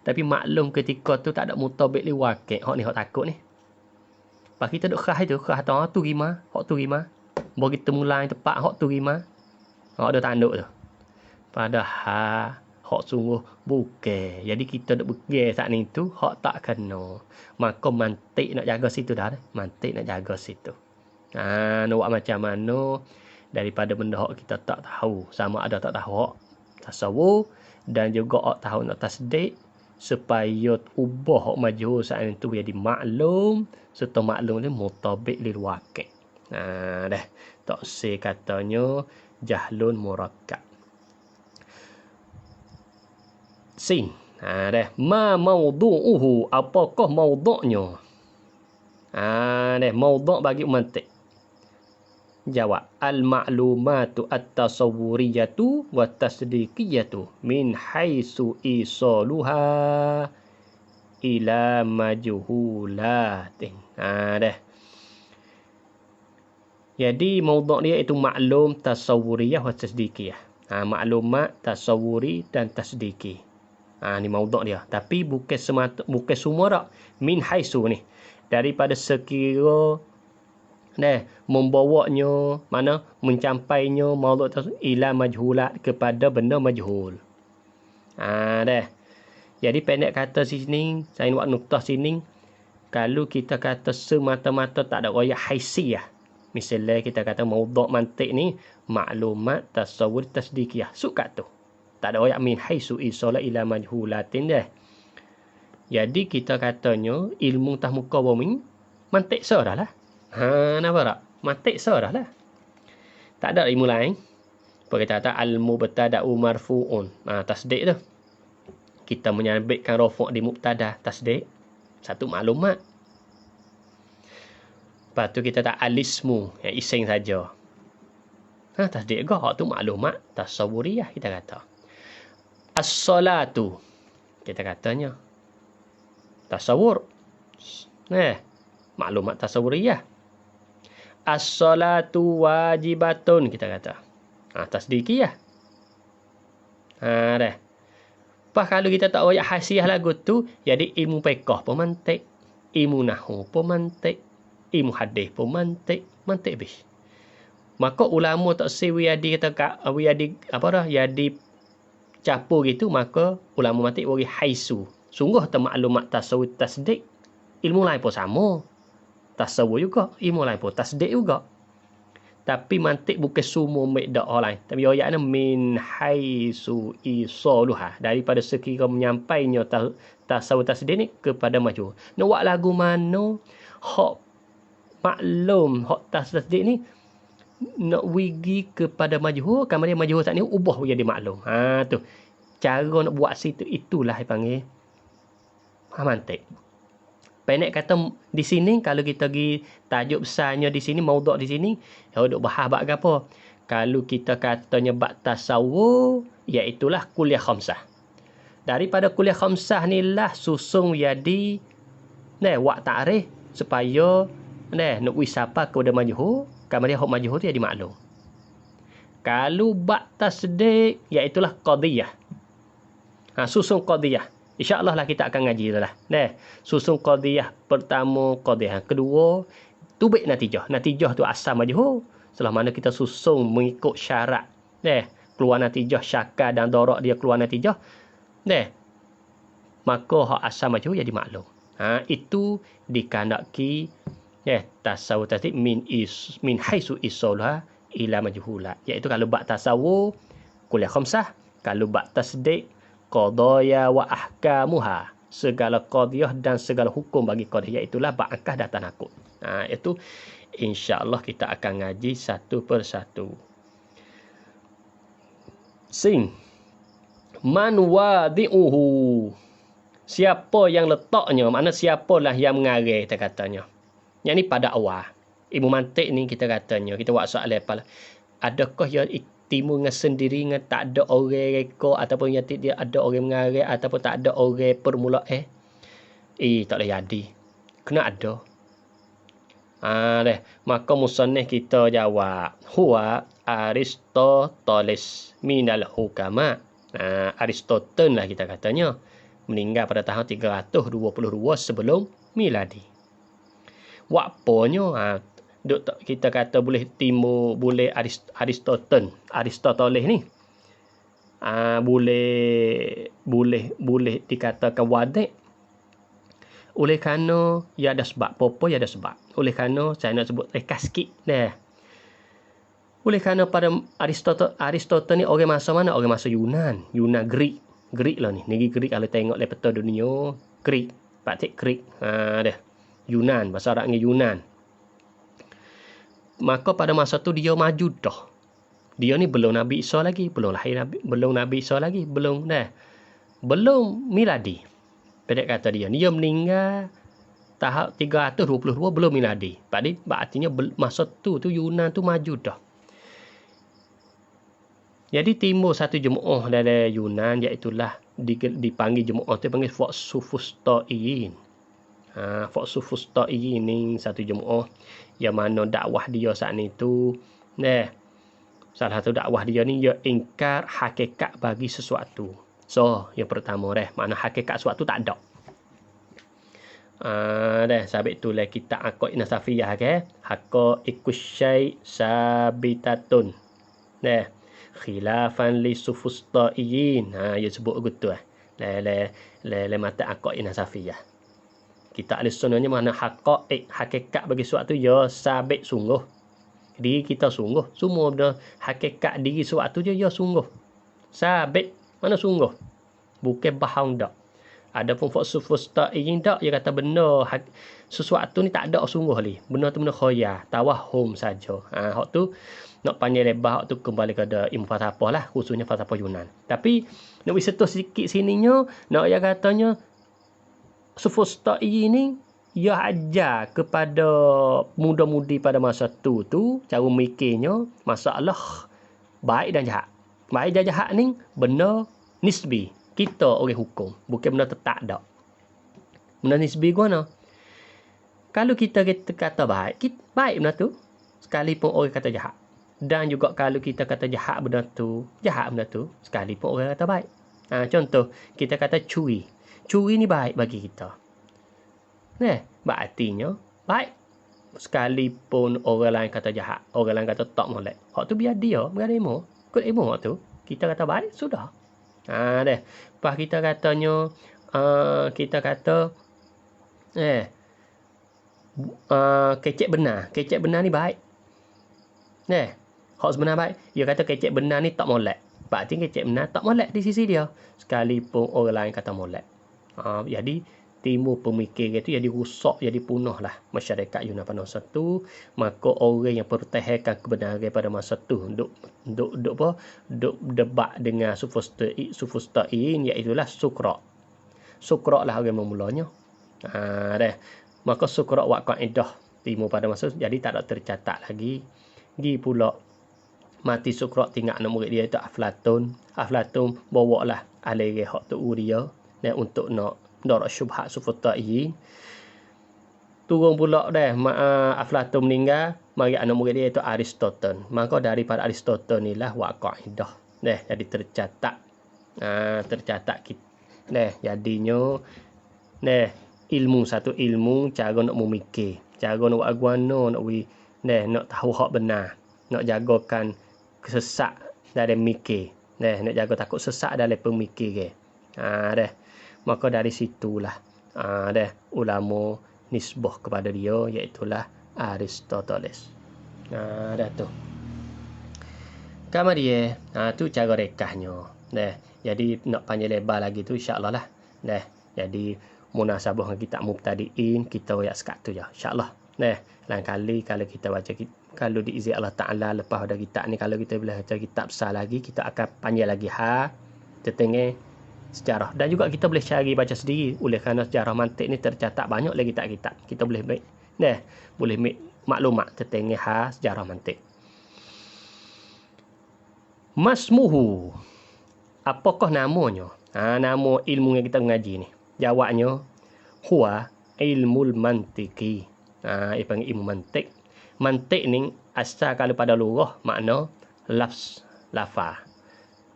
S1: Tapi maklum ketika tu tak ada mutabik li waqi'. Hak ni hak takut ni. Pak kita duk khah tu rimah, hak tu rimah. Baru kita mulai tepat hak tu rimah. Hak ada tanduk tu. Padahal hak sungguh bukan. Jadi kita duk pergi saat ni tu hak tak kena. Maka mantik nak jaga situ dah. Mantik nak jaga situ. Nak buat macam mana daripada benda hak kita tak tahu. Sama ada tak tahu hak tasawuf dan juga hak tahu nak tasdik, supaya ubah hak majhul saat itu jadi maklum, serta maklum ni mutabik lil waqi'. Dah tak se katanya jahlun murakkab. Sin. Dah ma mawdu'uhu, apakah mawdu'nya? Dah mawdu' bagi mantik. Jawab, al-ma'lumatu at-tasawwuriyatu wa tasdiqiyatu min haitsu isaluha ila majhulatin. Dah. Jadi maudhu' dia itu maklum, tasawwuriyah wa tasdiqiyah. Maklumat, tasawwuri dan tasdiqi. Ni maudhu' dia. Tapi bukan semua dak. Min haitsu ni. Daripada sekira membawanya, mana mencampainya maudhu' tersebut ila majhulat, kepada benda majhul. Dah. Jadi pendek kata sini, saya buat nuktah sini, kalau kita kata semata-mata tak ada gaya haisiyah. Misalnya kita kata maudhu' mantik ni maklumat, tasawwur, tasdiqiyah. Suka tu. Tak ada gaya min haitsu isala ila majhulatin dah. Jadi kita katanya ilmu tah muka bumi mantik sah dah lah. Nampak tak? Mantik sah dah lah. Tak ada ilmu lain. Kita kata al-mubtada'u marfu'un. Tasdik tu. Kita menyabitkan rafu' di mubtada, tasdik. Satu maklumat. Lepas tu kita tak al-ismu, yang ising saja. Tasdik juga, tu maklumat tasawuriyah kita kata. As-salatu, kita katanya tasawur. Maklumat tasawuriyah. As-salatu wajibatun, kita kata. Tasdikiyah. Dah. Pas kalau kita tak royak hasiah lagu tu, jadi ilmu fiqh pun mantik, ilmu nahwu pun mantik, ilmu hadis pun mantik bis. Maka ulama tak wiadi kata wiadi apa dah, yadi capur gitu, maka ulama mantik bagi haisu. Sungguh termaklumat tasawuf tasdik, ilmu lain pun sama. Tasawuf juga, ilmu lain pun tasdik juga. Tapi mantik bukan semua mek orang lain. Tapi ayatnya min haisu isaluha, daripada sekira menyampainya tasawuf tasdik ni kepada majhul. Nak buat lagu mana hak maklum hak tasdik ni nak wigi kepada majhul, kemudian majhul saat ni ubah jadi maklum. Tu cara nak buat situ, itulah dipanggil mantik. Pendek kata di sini, kalau kita pergi tajuk besarnya di sini, maudhu' di sini, duk bahas bab apa? Kalau kita katanya bab tasawuf, iaitulah kuliah khamsah. Daripada kuliah khamsah ni lah susung jadi wak ta'rif supaya nak wisapa kepada majhul, kemudian hak majhul tu jadi maklum. Kalau bab tasdik, iaitulah qadiyah. Susung qadiyah. InsyaAllah lah kita akan ngaji tu lah. Susun qadiyah pertama, qadiyah kedua, tubik natijah. Natijah tu asal majhul. Setelah mana kita susun mengikut syarat. Keluar natijah, syakar dan darak dia keluar natijah. Maka hak asal majhul jadi maklum. Itu dikandaki tasawuf tasdik min haisu isolha ila majhula. Iaitu kalau bab tasawuf, kuliah khamsah. Kalau bab tasdik, qadaya wa ahkamuha, segala qadiyah dan segala hukum bagi qadiyah, itulah bab akad dan tanakut. Itu insya-Allah kita akan ngaji satu persatu. Sing man wadi'uhu, siapa yang letaknya, makna siapalah yang mengarang, kita katanya. Yang ni pada awal ilmu mantik ni kita katanya, kita buat soalan apa, adakah yang timbul dengan sendiri, dengan tak ada orang reka, ataupun yang dia ada orang mengarang, ataupun tak ada orang permula tak boleh jadi, kena ada. Maka musannif kita jawab, huwa Aristoteles minal hukama. Aristoteles lah kita katanya, meninggal pada tahun 322 sebelum miladi. Wapanya kita kata boleh timbul, boleh Aristoteles ni boleh dikatakan wadik oleh kerana ia ada sebab. Apa ia ada sebab? Oleh kerana saya nak sebut rekas sikit oleh kerana pada Aristoteles ni orang masa mana? Orang masa Yunan Greek lah ni. Negeri Greek kalau tengok le peta dunia, Greek, Pakcik Greek. Yunan, bahasa Arabnya Yunan. Maka pada masa tu dia maju dah. Dia ni belum Nabi Isa lagi, belum lahir belum Nabi Isa lagi, belum miladi. Pendek kata dia meninggal tahap 322 belum miladi. Artinya masa tu Yunan tu maju dah. Jadi timbul satu jemaah dari Yunan, iaitulah dipanggil jemaah tu panggil Fuqsufustain. Fuqsufustain ni satu jemaah yang mana dakwah dia saat ni tu salah satu dakwah dia ni ia ingkar hakikat bagi sesuatu. So yang pertama mana hakikat sesuatu tak ada. Sabit tu lah kita akad nasafiyah hakka ikusy sabitatun. Khilafan li sufustain. Ya sebut begitu le mata akad nasafiyah. Kita ahli sunnahnya mana hakikat bagi sesuatu ya sabit sungguh. Diri kita sungguh. Semua benda hakikat diri sesuatu je ya sungguh. Sabit mana sungguh. Bukan bahang dak. Adapun fuqsufustain dak, dia kata benda sesuatu ni tak ada sungguh li. Benda tu benda khayal, tawahum saja. Hak tu nak panjang lebar tu kembali kepada ilmu falsafah lah, khususnya falsafah Yunan. Tapi nak bersentuh sikit sininya, nak yang katanya Sufostai ni ia ajar kepada muda-mudi pada masa tu cara mikirnya masalah baik dan jahat. Baik dan jahat ni benda nisbi. Kita orang hukum, bukan benda tetap dak. Benda nisbi guna. Kalau kita kata baik, baik benda tu. Sekalipun orang kata jahat. Dan juga kalau kita kata jahat benda tu, sekalipun orang kata baik. Contoh, kita kata curi. Curi ni baik bagi kita. Berartinya baik. Sekalipun orang lain kata jahat, orang lain kata tak molek. Hak tu biar dia, biar demo. Ikut demo hak tu. Kita kata baik, sudah. Lepas kita katanya, kita kata, kecek benar. Kecek benar ni baik. Hak sebenar baik. Dia kata kecek benar ni tak molek. Berarti kecek benar tak molek di sisi dia. Sekalipun orang lain kata molek. Jadi, timbul pemikir itu jadi rusak, jadi punah lah masyarakat Yunan pada masa tu. Maka orang yang pertahankan kebenaran pada masa tu duk debat dengan Sufostai, iaitulah Sukra. Sukra lah orang memulanya. Maka Sukra buat kaedah timbul pada masa tu, jadi tak ada tercatat lagi. Di pula mati Sukra tinggal anak murid dia itu Aflatun. Aflatun bawa lah alih hak tu dia untuk nak dorok syubhat Sufostai. Turun pula Aflatun meninggal, mari anak murid dia itu Aristotle. Maka daripada Aristotle ni lah wak kaedah. Jadi tercatat. Tercatat kita. Jadinya ilmu satu ilmu cara nak memikir, cara nak buat guna, nak tahu hak benar, nak jagakan sesat dalam mikir. Nak jaga takut sesat dalam pemikir. Maka dari situlah ulama nisbah kepada dia, iaitulah Aristoteles. Tu. Kemudian tu cara rekahnya. Jadi nak panjang lebar lagi tu insya-Allah lah. Jadi munasabah dengan kitab Mubtadi'in kita royak sekat tu je insya-Allah. Lain kali kalau kita baca, kalau diizin Allah Taala lepas pada kitab ni, kalau kita boleh baca kitab besar lagi, kita akan panjang lagi tertengah sejarah, dan juga kita boleh cari baca sendiri. Oleh kerana sejarah mantik ni tercatat banyak lagi kitab-kitab, kita boleh boleh maklumat tentang sejarah mantik. Masmuhu, apakah namanya? Nama ilmu yang kita mengaji ni. Jawabnya huwa ilmul mantiki. Panggil ilmu mantik. Mantik ni asal kalau pada lurah makna lafz, lafaz.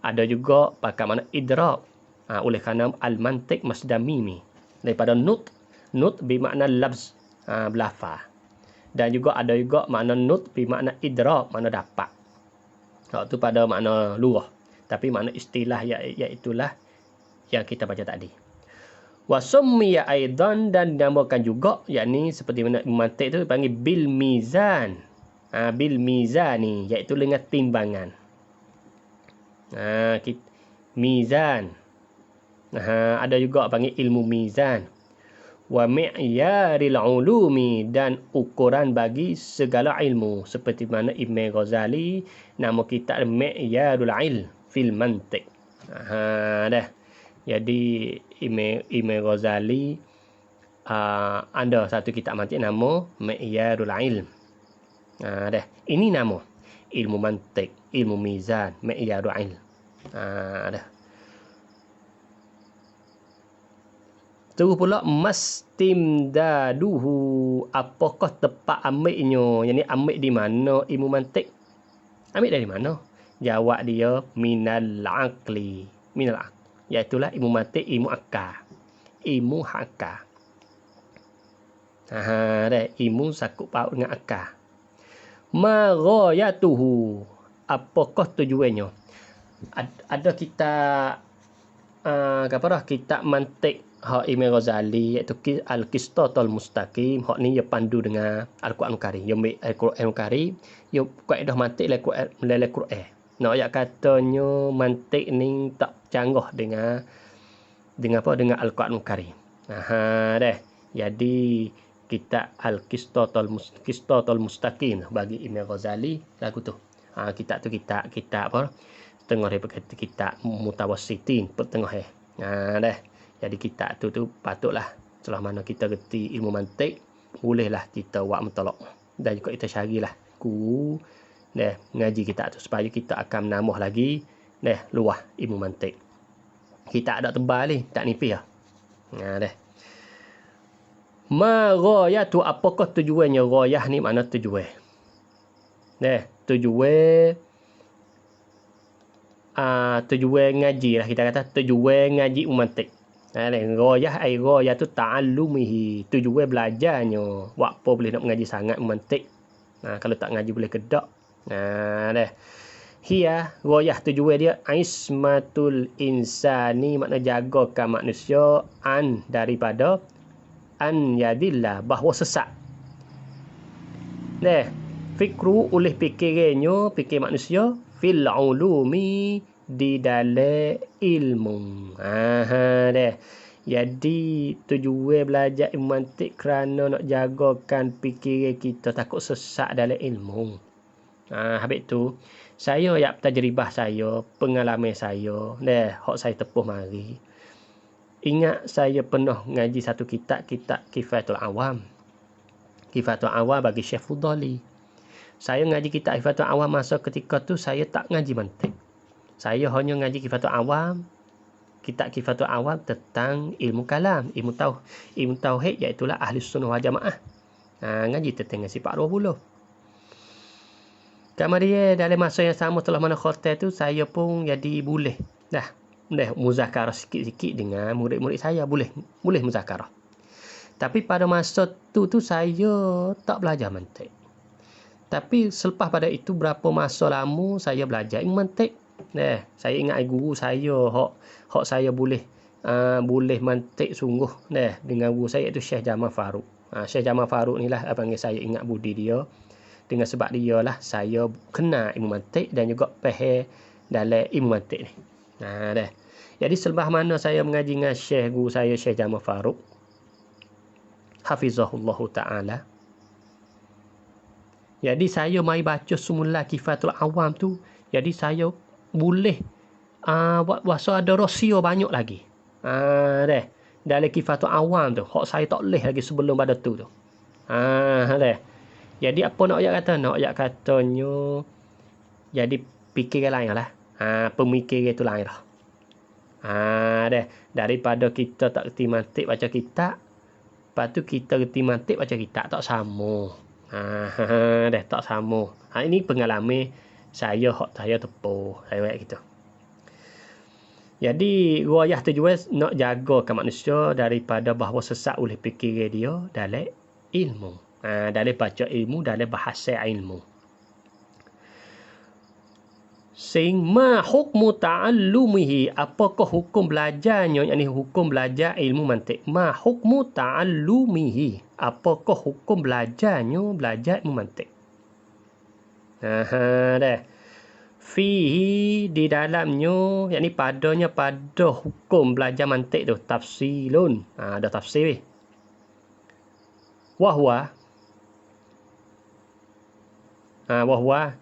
S1: Ada juga pakai makna idrak. Oleh kerana al-mantik masdar mimi daripada nut bermakna lafz, lafaz. Dan juga ada juga makna nut bermakna idrak, makna dapat. Itu pada makna lurah. Tapi makna istilah iaitulah yang kita baca tadi. Wa summiya aidan, dan dinamakan juga, yakni seperti mana mantik tu panggil bil mizan. Bil mizani, iaitu dengan timbangan. Mizan. Ada juga panggil ilmu mizan. Wa mi'yaril ulumi, dan ukuran bagi segala ilmu, seperti mana Imam Ghazali nama kitab Mi'yarul Ilm fil Mantiq. Jadi Imam Ghazali ada satu kitab mantiq nama Mi'yarul Ilm. Ini nama ilmu mantiq, ilmu mizan, Mi'yarul Ilm. Terus pula mastimdaduhu, apakah tepat ambilnya? Yani ambil di mana ilmu mantik? Ambil dari mana? Jawab dia minal aqli. Minal aqli, iaitulah ilmu mantik, ilmu akal. Ilmu akal. Ilmu sakut paut dengan akal. Ma ghayatuhu, apakah tujuannya? Ada kitab kitab mantik hak Imam Ghazali, iaitu Al-Qistatul Mustaqim. Hak ni dia pandu dengan Al-Quran Karim. Dia ambil Al-Quran Karim, dia kaedah mantik dalam Quran. Nak ayat katanya mantik ni tak canggah dengan Al-Quran Karim. Jadi kitab Al-Qistatul Mustaqim bagi Imam Ghazali lagu tu. Kitab tu kitab apa? Tengah daripada kitab Mutawassitin, tengah dah. Jadi kitab tu patutlah setelah mana kita reti ilmu mantik, bolehlah kita buat mentolak. Dan juga kita carilah guru ngaji kitab tu supaya kita akan menambah lagi luah ilmu mantik. Kitab ada tebal ni, tak nipis lah. Dah. Ma ghayah tu, apakah tujuannya? Ghayah ni mana tujuan? Tujuan ngaji lah, kita kata tujuan ngaji umantik. Ghayah ai ghayah tu ta'allumihi, tujuan belajarnya. Buat apa boleh nak mengaji sangat umantik? Kalau tak ngaji boleh kedak. Dah. Hiya ghayah tujuan dia ismatul insani, makna jagakan manusia daripada yadillah, bahawa sesat. Fikru oleh fikirannya, fikir manusia fil ulumi, di dalam ilmu. Jadi tujuan belajar ilmu mantik kerana nak jagakan fikiran kita takut sesat dalam ilmu. Habis tu saya tajribah saya, pengalaman saya, hak saya tepuh mari. Ingat saya pernah ngaji satu kitab Kifayatul Awam. Kifayatul Awam bagi Syekh Fudali. Saya ngaji kitab Kifayatul Awam masa ketika tu saya tak ngaji mantik. Saya hanya ngaji Kifayatul Awam, kitab Kifayatul Awam tentang ilmu kalam, ilmu tauhid, iaitu ahli sunnah wal jamaah. Ngaji tentang sifat 20. Kemudian dalam masa yang sama setelah mana khotel tu, saya pun jadi boleh muzakarah sikit-sikit dengan murid-murid saya, boleh muzakarah. Tapi pada masa tu saya tak belajar mantik. Tapi selepas pada itu berapa masa lama saya belajar mantik. Saya ingat guru saya hak saya boleh mantik sungguh dengan guru saya, iaitu Syekh Jamal Faruq. Syekh Jamal Faruq ni lah panggil saya ingat budi dia. Dengan sebab dia lah saya kenal ilmu mantik dan juga faham dalam ilmu mantik ni. Jadi selepas mana saya mengaji dengan Syekh guru saya Syekh Jamal Faruq, hafizahullahu ta'ala. Jadi saya mari baca semula Kifayatul Awam tu. Jadi saya boleh wasa ada rahsia banyak lagi. Dalam Kifayatul Awam tu, hak saya tak boleh lagi sebelum pada tu. Jadi apa nak ayat kata? Nak ayat katanya jadi fikiran lain lah. Pemikiran tu lain lah. Daripada kita tak reti mantik baca kitab, lepas tu kita reti mantik baca kitab, tak sama. Tak sama. Ini pengalaman saya, hak saya tepuh. Saya buat gitu. Jadi ghayah tujuan nak jagakan manusia daripada bahawa sesat oleh fikiran dia dalam ilmu. Dalam baca ilmu, dalam bahasa ilmu. Ma hukmu ta'allumihi, apakah hukum belajarnya, yakni hukum belajar ilmu mantik. Ma hukmu ta'allumihi, apakah hukum belajar ilmu mantik. Fihi, di dalamnya, yakni pada hukum belajar mantik tu, tafsilun. Ada tafsir. Wahwa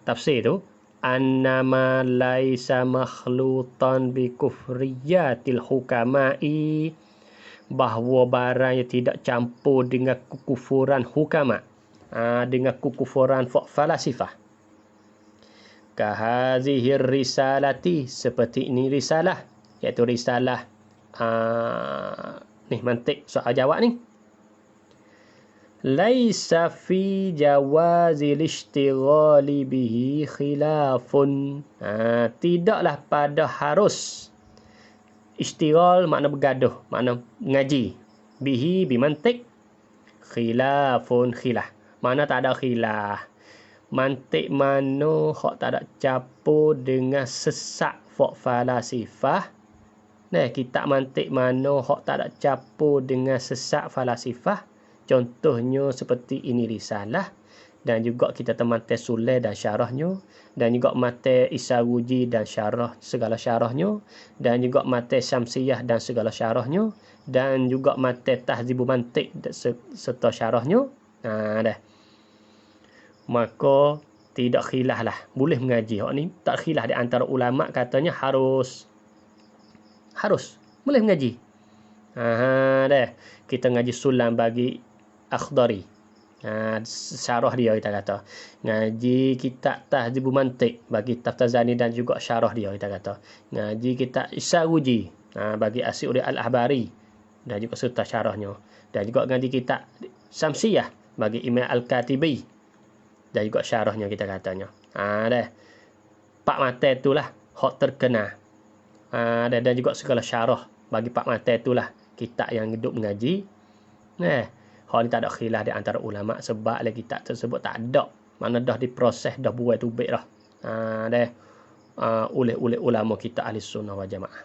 S1: tafsir tu annama laisa makhlutan bi kufriyatil hukama'i, bahawa barang yang tidak campur dengan kekufuran hukama, dengan kekufuran falasifah. Kahazihir risalati, seperti ini risalah, iaitu risalah ni mantik soal jawab ni. Laisa fi jawazil ishtighali bihi khilafun. Tidaklah pada harus ishtighal, makna bergaduh, makna ngaji. Bihi bimantik khilafun, khilaf, mana tak ada khilaf. Mantik mana hak tak ada campur dengan sesak falasifah. Kitab mantik mana hak tak ada campur dengan sesak falasifah. Contohnya seperti ini risalah, dan juga kita temate sulai dan syarahnya, dan juga mate Isaruji dan syarah, segala syarahnya, dan juga mate Syamsiyah dan segala syarahnya, dan juga mate Tahzibu Mantik serta syarahnya. Maka tidak khilaf lah, boleh mengaji. Hak ni tak khilaf di antara ulama, katanya harus boleh mengaji. Dah kita ngaji sulam bagi Akhdari. Syarah dia kita kata. Ngaji kitab Tahdzibul Mantiq bagi Taftazani dan juga syarah dia kita kata. Ngaji kitab Isaruji bagi Asy'uri Al-Ahbari dan juga serta syarahnya. Dan juga ngaji kitab Samsiyah bagi Imam Al-Katibi dan juga syarahnya kita katanya. Dah. Pak mata itulah hak terkenal. Dan juga segala syarah bagi pak mata itulah kitab yang hidup mengaji. Hal ni tak ada khilaf di antara ulama, sebab lagi kitab tersebut tak ada. Mana dah diproses, dah buat tubik dah. Oleh ulama kita ahli sunnah wal jamaah.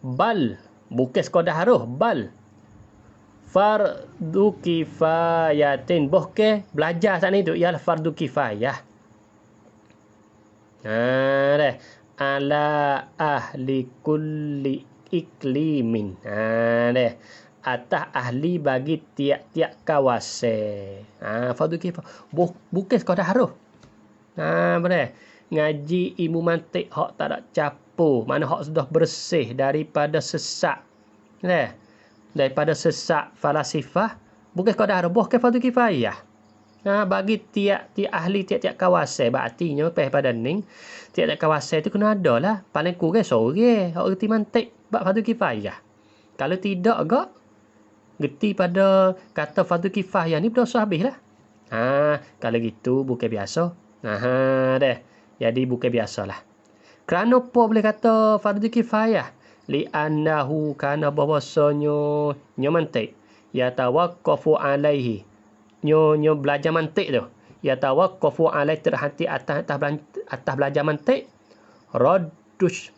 S1: Bal, bukan sekadar harus, bal fardu kifayatin. Bukan belajar saat ni tu ialah fardu kifayah. Ala ahli kulli iklimin. Atas ahli bagi tiap-tiap kawasan. Fardu kifayah. Bukan sekadar harus. Benar. Ngaji ilmu mantik hak tak ada campur. Mana hak sudah bersih daripada sesak. Daripada sesak falasifah. Bukan sekadar harus. Bukan fardu kifayah. Bagi tiap-tiap ahli tiap-tiap kawasan. Berartinya pada ning tiap-tiap kawasan itu kena ada lah. Paling kurang seorang hak reti mantik bab fardu kifayah. Kalau tidak agak gerti pada kata fardu kifayah ni berdosa habis lah. Kalau gitu bukan biasa. Dah. Jadi bukan biasalah. Kerana apa boleh kata fardu kifayah? Li'annahu kana bahwasanya nyo mantik yatawaqqafu alaihi. Nyo belajar mantik tu. Yatawaqqafu alaihi terhenti atas belajar mantik. Raddush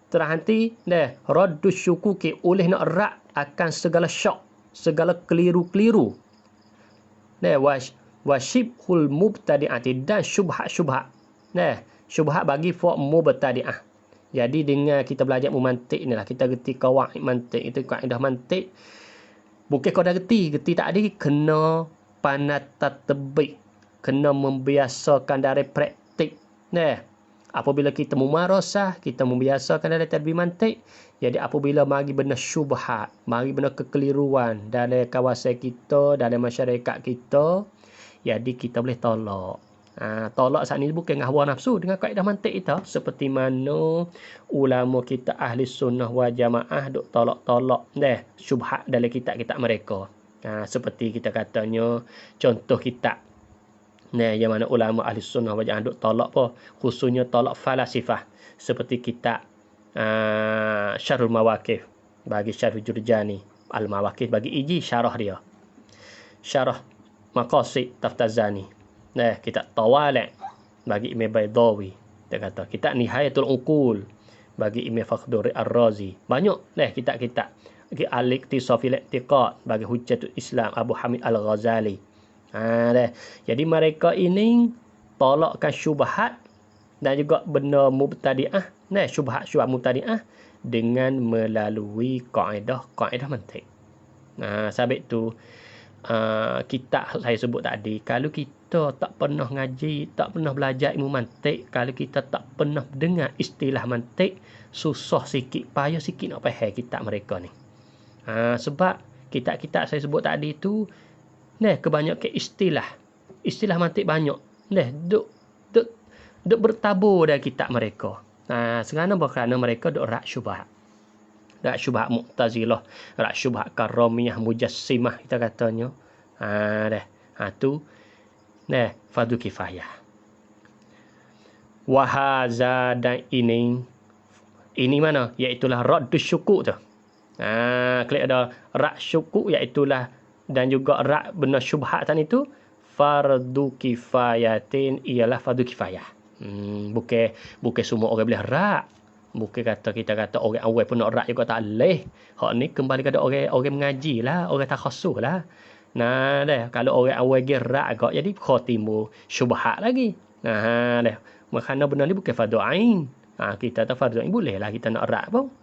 S1: terhenti raddu syukuki, oleh nak rak akan segala syak, segala keliru-keliru. Wasyibhul mubtadi'ati, dan syubhat-syubhat. Syubhat bagi fa mubtadi'ah. Jadi dengan kita belajar mantik ni lah, kita reti qawaid mantik, itu kaedah mantik. Bukan kau dah reti tak ada, kena panat tatbiq, kena membiasakan dari praktik. Apabila kita memarasah, kita membiasakan dari tadbir mantik, jadi apabila mari benda syubhat, mari benda kekeliruan dalam kawasan kita, dalam masyarakat kita, jadi kita boleh tolak. Tolak saat ni bukan dengan hawa nafsu, dengan kaedah mantik kita. Seperti mana ulama kita ahli sunnah wal jamaah duk tolak-tolak syubhat dalam kitab-kitab mereka. Seperti kita katanya, contoh kitab yang mana ulama ahli sunnah wal jamaah duk tolak apa? Khususnya tolak falasifah. Seperti kitab Syarhul Mawaqif bagi Syarh Jurjani, Al-Mawaqif bagi iji syarah dia. Syarah Maqasid Taftazani. Kitab Tawali' bagi Imam Baydawi. Dia kata kitab Nihayatul Uqul bagi Imam Fakhduri Ar-Razi. Banyak kitab-kitab. Al-Iqtisad fil I'tiqad bagi Hujjatul Islam Abu Hamid Al-Ghazali. Jadi mereka ini tolakkan syubhat dan juga benda mubtadi'ah, syubhat mubtadi'ah dengan melalui kaedah mantik. Sebab itu kitab saya sebut tadi, kalau kita tak pernah ngaji, tak pernah belajar ilmu mantik, kalau kita tak pernah dengar istilah mantik, susah sikit, payah sikit nak faham kitab mereka ni. Sebab kitab-kitab saya sebut tadi tu kebanyakan istilah mantik banyak duk bertabur dalam kitab mereka. Kerana mereka duk rak syubhat. Rak syubhat Mu'tazilah, rak syubhat Karamiyah, Mujassimah kita katanya. Tu fardu kifayah. Wahaza, dan ini mana? Iaitulah raddu syukuk tu. Klik ada rak syukuk, iaitulah, dan juga rak benda syubhat tadi tu fardu kifayatin, ialah fardu kifayah. Bukan semua orang boleh rak. Bukan kita kata orang awal pun nak rak juga tak boleh. Hak ni kembali kepada orang mengaji lah, orang tak khusus lah. Kalau orang awal gerak agak, jadi khotimu syubhat lagi. Makanya benda ni bukan fardu ain. Kita tak fardu ain, boleh lah kita nak rak pun.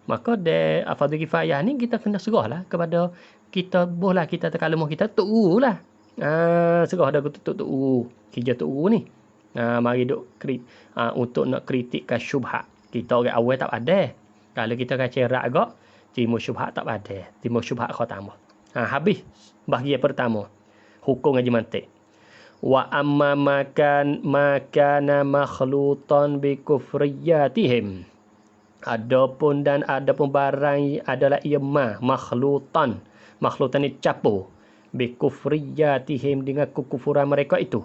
S1: Maka fardu kifayah ni kita kena serah lah kepada kita boleh kita terkalemah kita tu lah. Serah dah tu kerja tu ni. Mari duk untuk nak kritikkan syubhat. Kita orang awal tak ada. Kalau kita kecerak agak, timbul syubhat tak ada. Timbul syubhat khatamah. Habis bahagian pertama. Hukum ngaji mantik. Wa amma makana makhlutan bi kufriyatihim. Adapun barang adalah ia makhlutan. Makhlutan ni campur bi kufriyatihim dengan kekufuran mereka itu.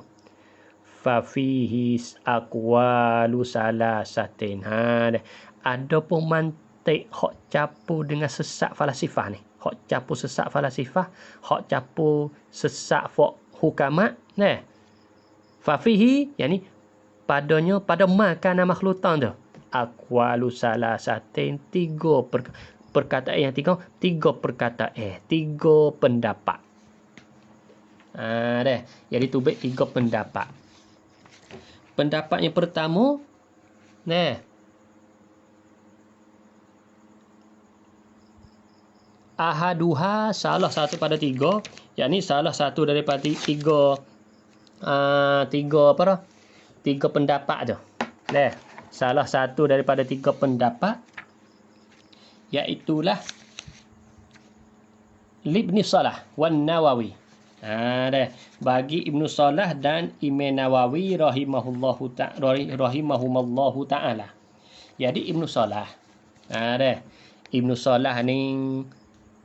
S1: Fa fihi aqwalu salasatin. Adapun mantik hak campur dengan sesak falasifah ni. Hak campur sesak falasifah, hak campur sesak hukamat, nah. Fa fihi yani padanya pada makana makhlutan tu. Aqwalu salasatin, perkataan yang tiga perkataan, tiga pendapat. Dah. Jadi tubik tiga pendapat. Pendapat yang pertama, nah. Ahaduha, salah satu pada tiga, yakni salah satu daripada tiga pendapat tu. Nah, salah satu daripada tiga pendapat iaitulah Ibnu Salah wan Nawawi. Dah. Bagi Ibnu Salah dan Imam Nawawi rahimahumallahu ta'ala. Jadi Ibnu Salah. Dah. Ibnu Salah ni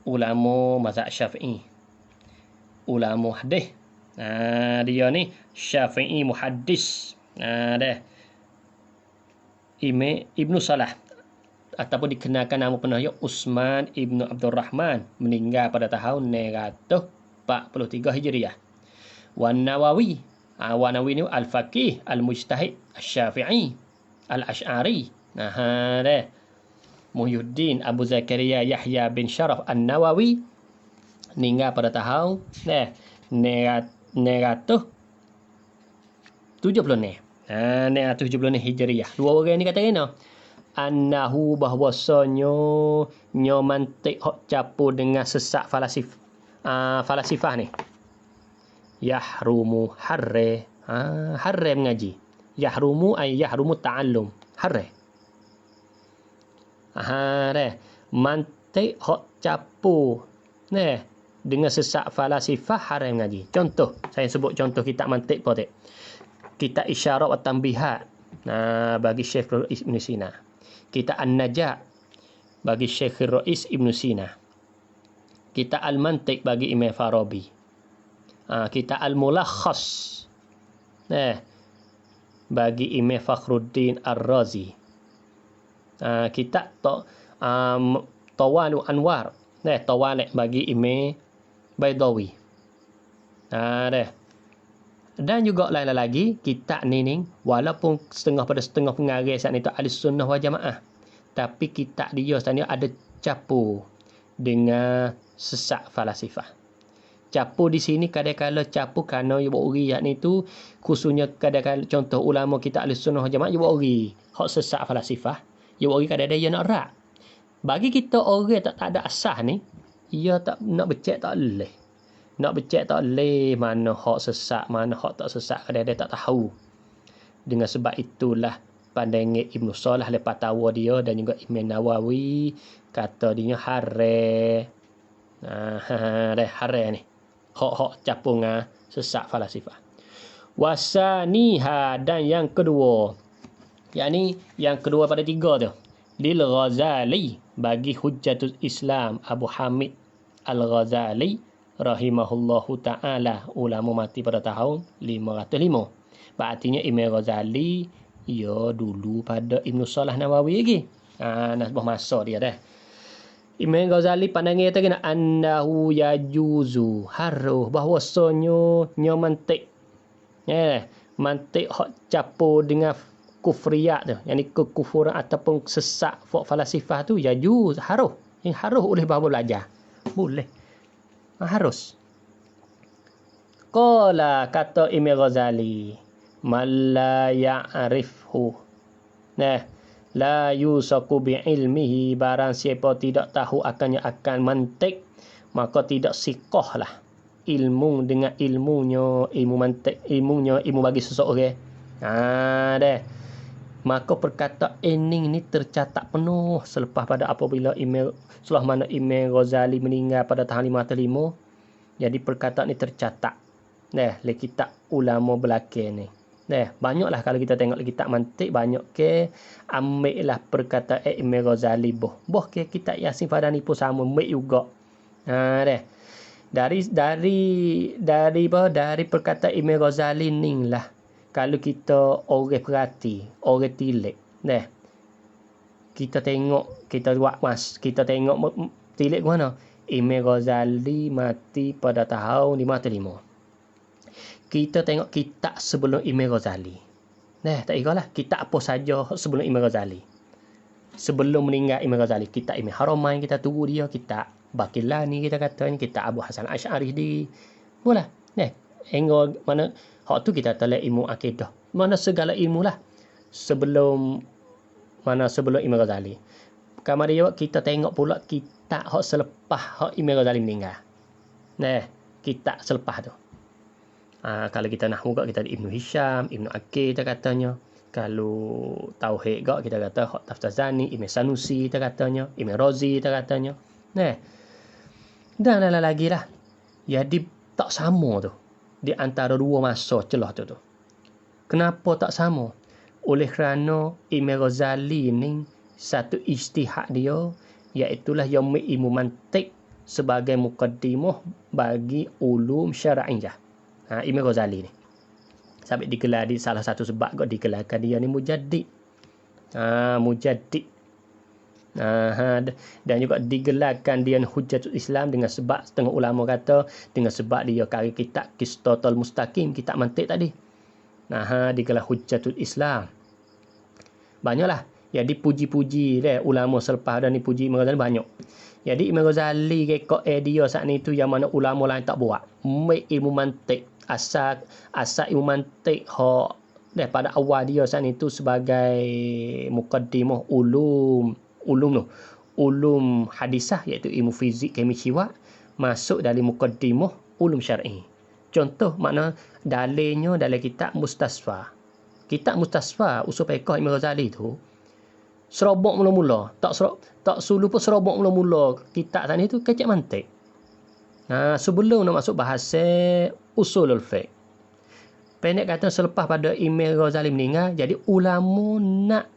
S1: ulama mazhab Syafi'i. Ulama hadis. Dia ni Syafi'i muhaddis. Dah. Ibnu Salah ataupun dikenalkan nama penuhnya Utsman Ibnu Abdul Rahman, meninggal pada tahun 943 Hijriah. Wan Nawawi ni al-faqih al-mujtahid asy-Syafi'i al-Asy'ari. Dah. Muhyiddin Abu Zakaria Yahya bin Syaraf An-Nawawi, meninggal pada tahun 970 Hijriah. Dua orang ni kata kena annahu bahwasanya mantik hak campur dengan sesak falasifah ni yahrumu harre mengaji. Yahrumu ta'allum harre. Mantik hak campur dengan sesak falasifah haram mengaji. Contoh, saya sebut contoh kitab mantik potek. Kitab Isyarat wa Tanbihat bagi Syekh Rais Ibn Sina. Kitab An-Najah bagi Syekh Rais Ibn Sina. Kitab Al-Mantiq bagi Imam Farabi. Kitab Al-Mulakhas bagi Imam Fakhruddin Ar-Razi. Kitab Tawalu Anwar Tawalik bagi Imam Baidawi. Dan juga lain lagi kitab ni walaupun setengah pada setengah pengarang saat ni tu ahli sunnah wal jamaah, tapi kitab dia saat ni ada campur dengan sesak falasifah. Campur di sini kadang-kadang campur kerana dia buat uri ni tu, khususnya kadang-kadang contoh ulama kitab ahli sunnah wal jamaah dia buat uri hak sesak falasifah, dia buat uri kadang-kadang dia nak rak. Bagi kita orang tak ada asas ni, ia tak nak becek tak boleh. Nak becek tak boleh mana hak sesak, mana hak tak sesak, kadang-kadang tak tahu. Dengan sebab itulah pandangan Ibnu Salah lepas tahu dia dan juga Imam Nawawi kata dia hare. Hare ni. Hak campur dengan sesak falasifah. Wasaniha, dan yang kedua. Yakni yang kedua pada tiga tu. Lil Ghazali bagi Hujjatul Islam Abu Hamid Al-Ghazali rahimahullahu ta'ala, ulama mati pada tahun 505. Berartinya Imam Ghazali ia dulu pada Ibnu Salah Nawawi lagi. Nasbah masa dia dah. Imam Ghazali pandangan kata kena annahu yajuzu haruh bahwasanya mantik. Mantik hak campur dengan kufriyat tu, yakni kekufuran ataupun sesak falasifah tu yajuz haruh. Yang haruh oleh bahawa belajar. Boleh. Harus. Qala kata Imam Ghazali, man la ya'rifhu. La yusaku bi ilmihi, barang siapa tidak tahu akan mantik maka tidak sikoh lah ilmu dengan ilmunya, ilmu mantik, ilmu bagi seseorang. Deh. Maka perkataan ini tercatat penuh selepas pada apabila setelah mana Imam Ghazali meninggal pada tahun 505. Jadi perkataan ini tercatat. Le kitab ulama belakang ni. Banyaklah kalau kita tengok kitab mantik, banyak ke ambil lah perkataan Imam Ghazali boh ke kitab Yasin Fadani pun sama ambil juga. Dari perkataan Imam Ghazali ni lah, kalau kita orang perhati, orang tilik, kita tengok, kita tengok tilik ke mana? Imam Ghazali mati pada tahun 505. Kita tengok kitab sebelum Imam Ghazali. Tak ikutlah kitab apa saja sebelum Imam Ghazali. Sebelum meninggal Imam Ghazali, kitab Imam Haramain kita tunggu dia, kitab Baqillani kita katanya, kitab Abu Hasan Asy'ari di mula. Hingga mana hak tu kita telah ilmu akidah. Mana segala ilmu lah sebelum Imam Ghazali. Kamar dia kita tengok pula kitab hak selepas hak Imam Ghazali meninggal. Kitab selepas tu. Kalau kita nak muka kita ada Ibnu Hisham, Ibnu Aqil kita katanya. Kalau tauhid gak kita kata hak Taftazani, Imam Sanusi kita katanya, Imam Razi kita katanya. Dan lagi lah. Jadi tak sama tu di antara dua masa celah tu. Kenapa tak sama? Oleh kerana Imam Ghazali ni satu ijtihad dia, iaitulah yang ilmu mantik sebagai mukaddimah bagi ulum syar'iyah. Imam Ghazali ni sampai digelar di salah satu sebab kok digelarkan dia ni mujaddid. Mujaddid. Dan juga digelarkan dia Hujjatul Islam dengan sebab setengah ulama kata dengan sebab dia karya kitab Qistatul Mustaqim, kitab mantik tadi. Digelar Hujjatul Islam. Banyaklah. Jadi puji-puji ulama selepas dan ni puji Imam Ghazali banyak. Jadi Imam Ghazali rekod dia saat ni tu yang mana ulama lain tak buat. Ilmu mantik, asal ilmu mantik daripada awal dia saat itu sebagai mukaddimah ulum hadisah, iaitu ilmu fizik, kimia, masuk dalam mukaddimah ulum syar'i. Contoh makna dalilnya dalam kitab Mustasfa. Kitab Mustasfa usul fiqh Imam Ghazali tu serobok mula-mula, tak sulu pun serobok mula-mula kitab saat itu kecek mantik. Sebelum nak masuk bahasa usulul fiqh. Pendek kata selepas pada Imam Ghazali meninggal, jadi ulama nak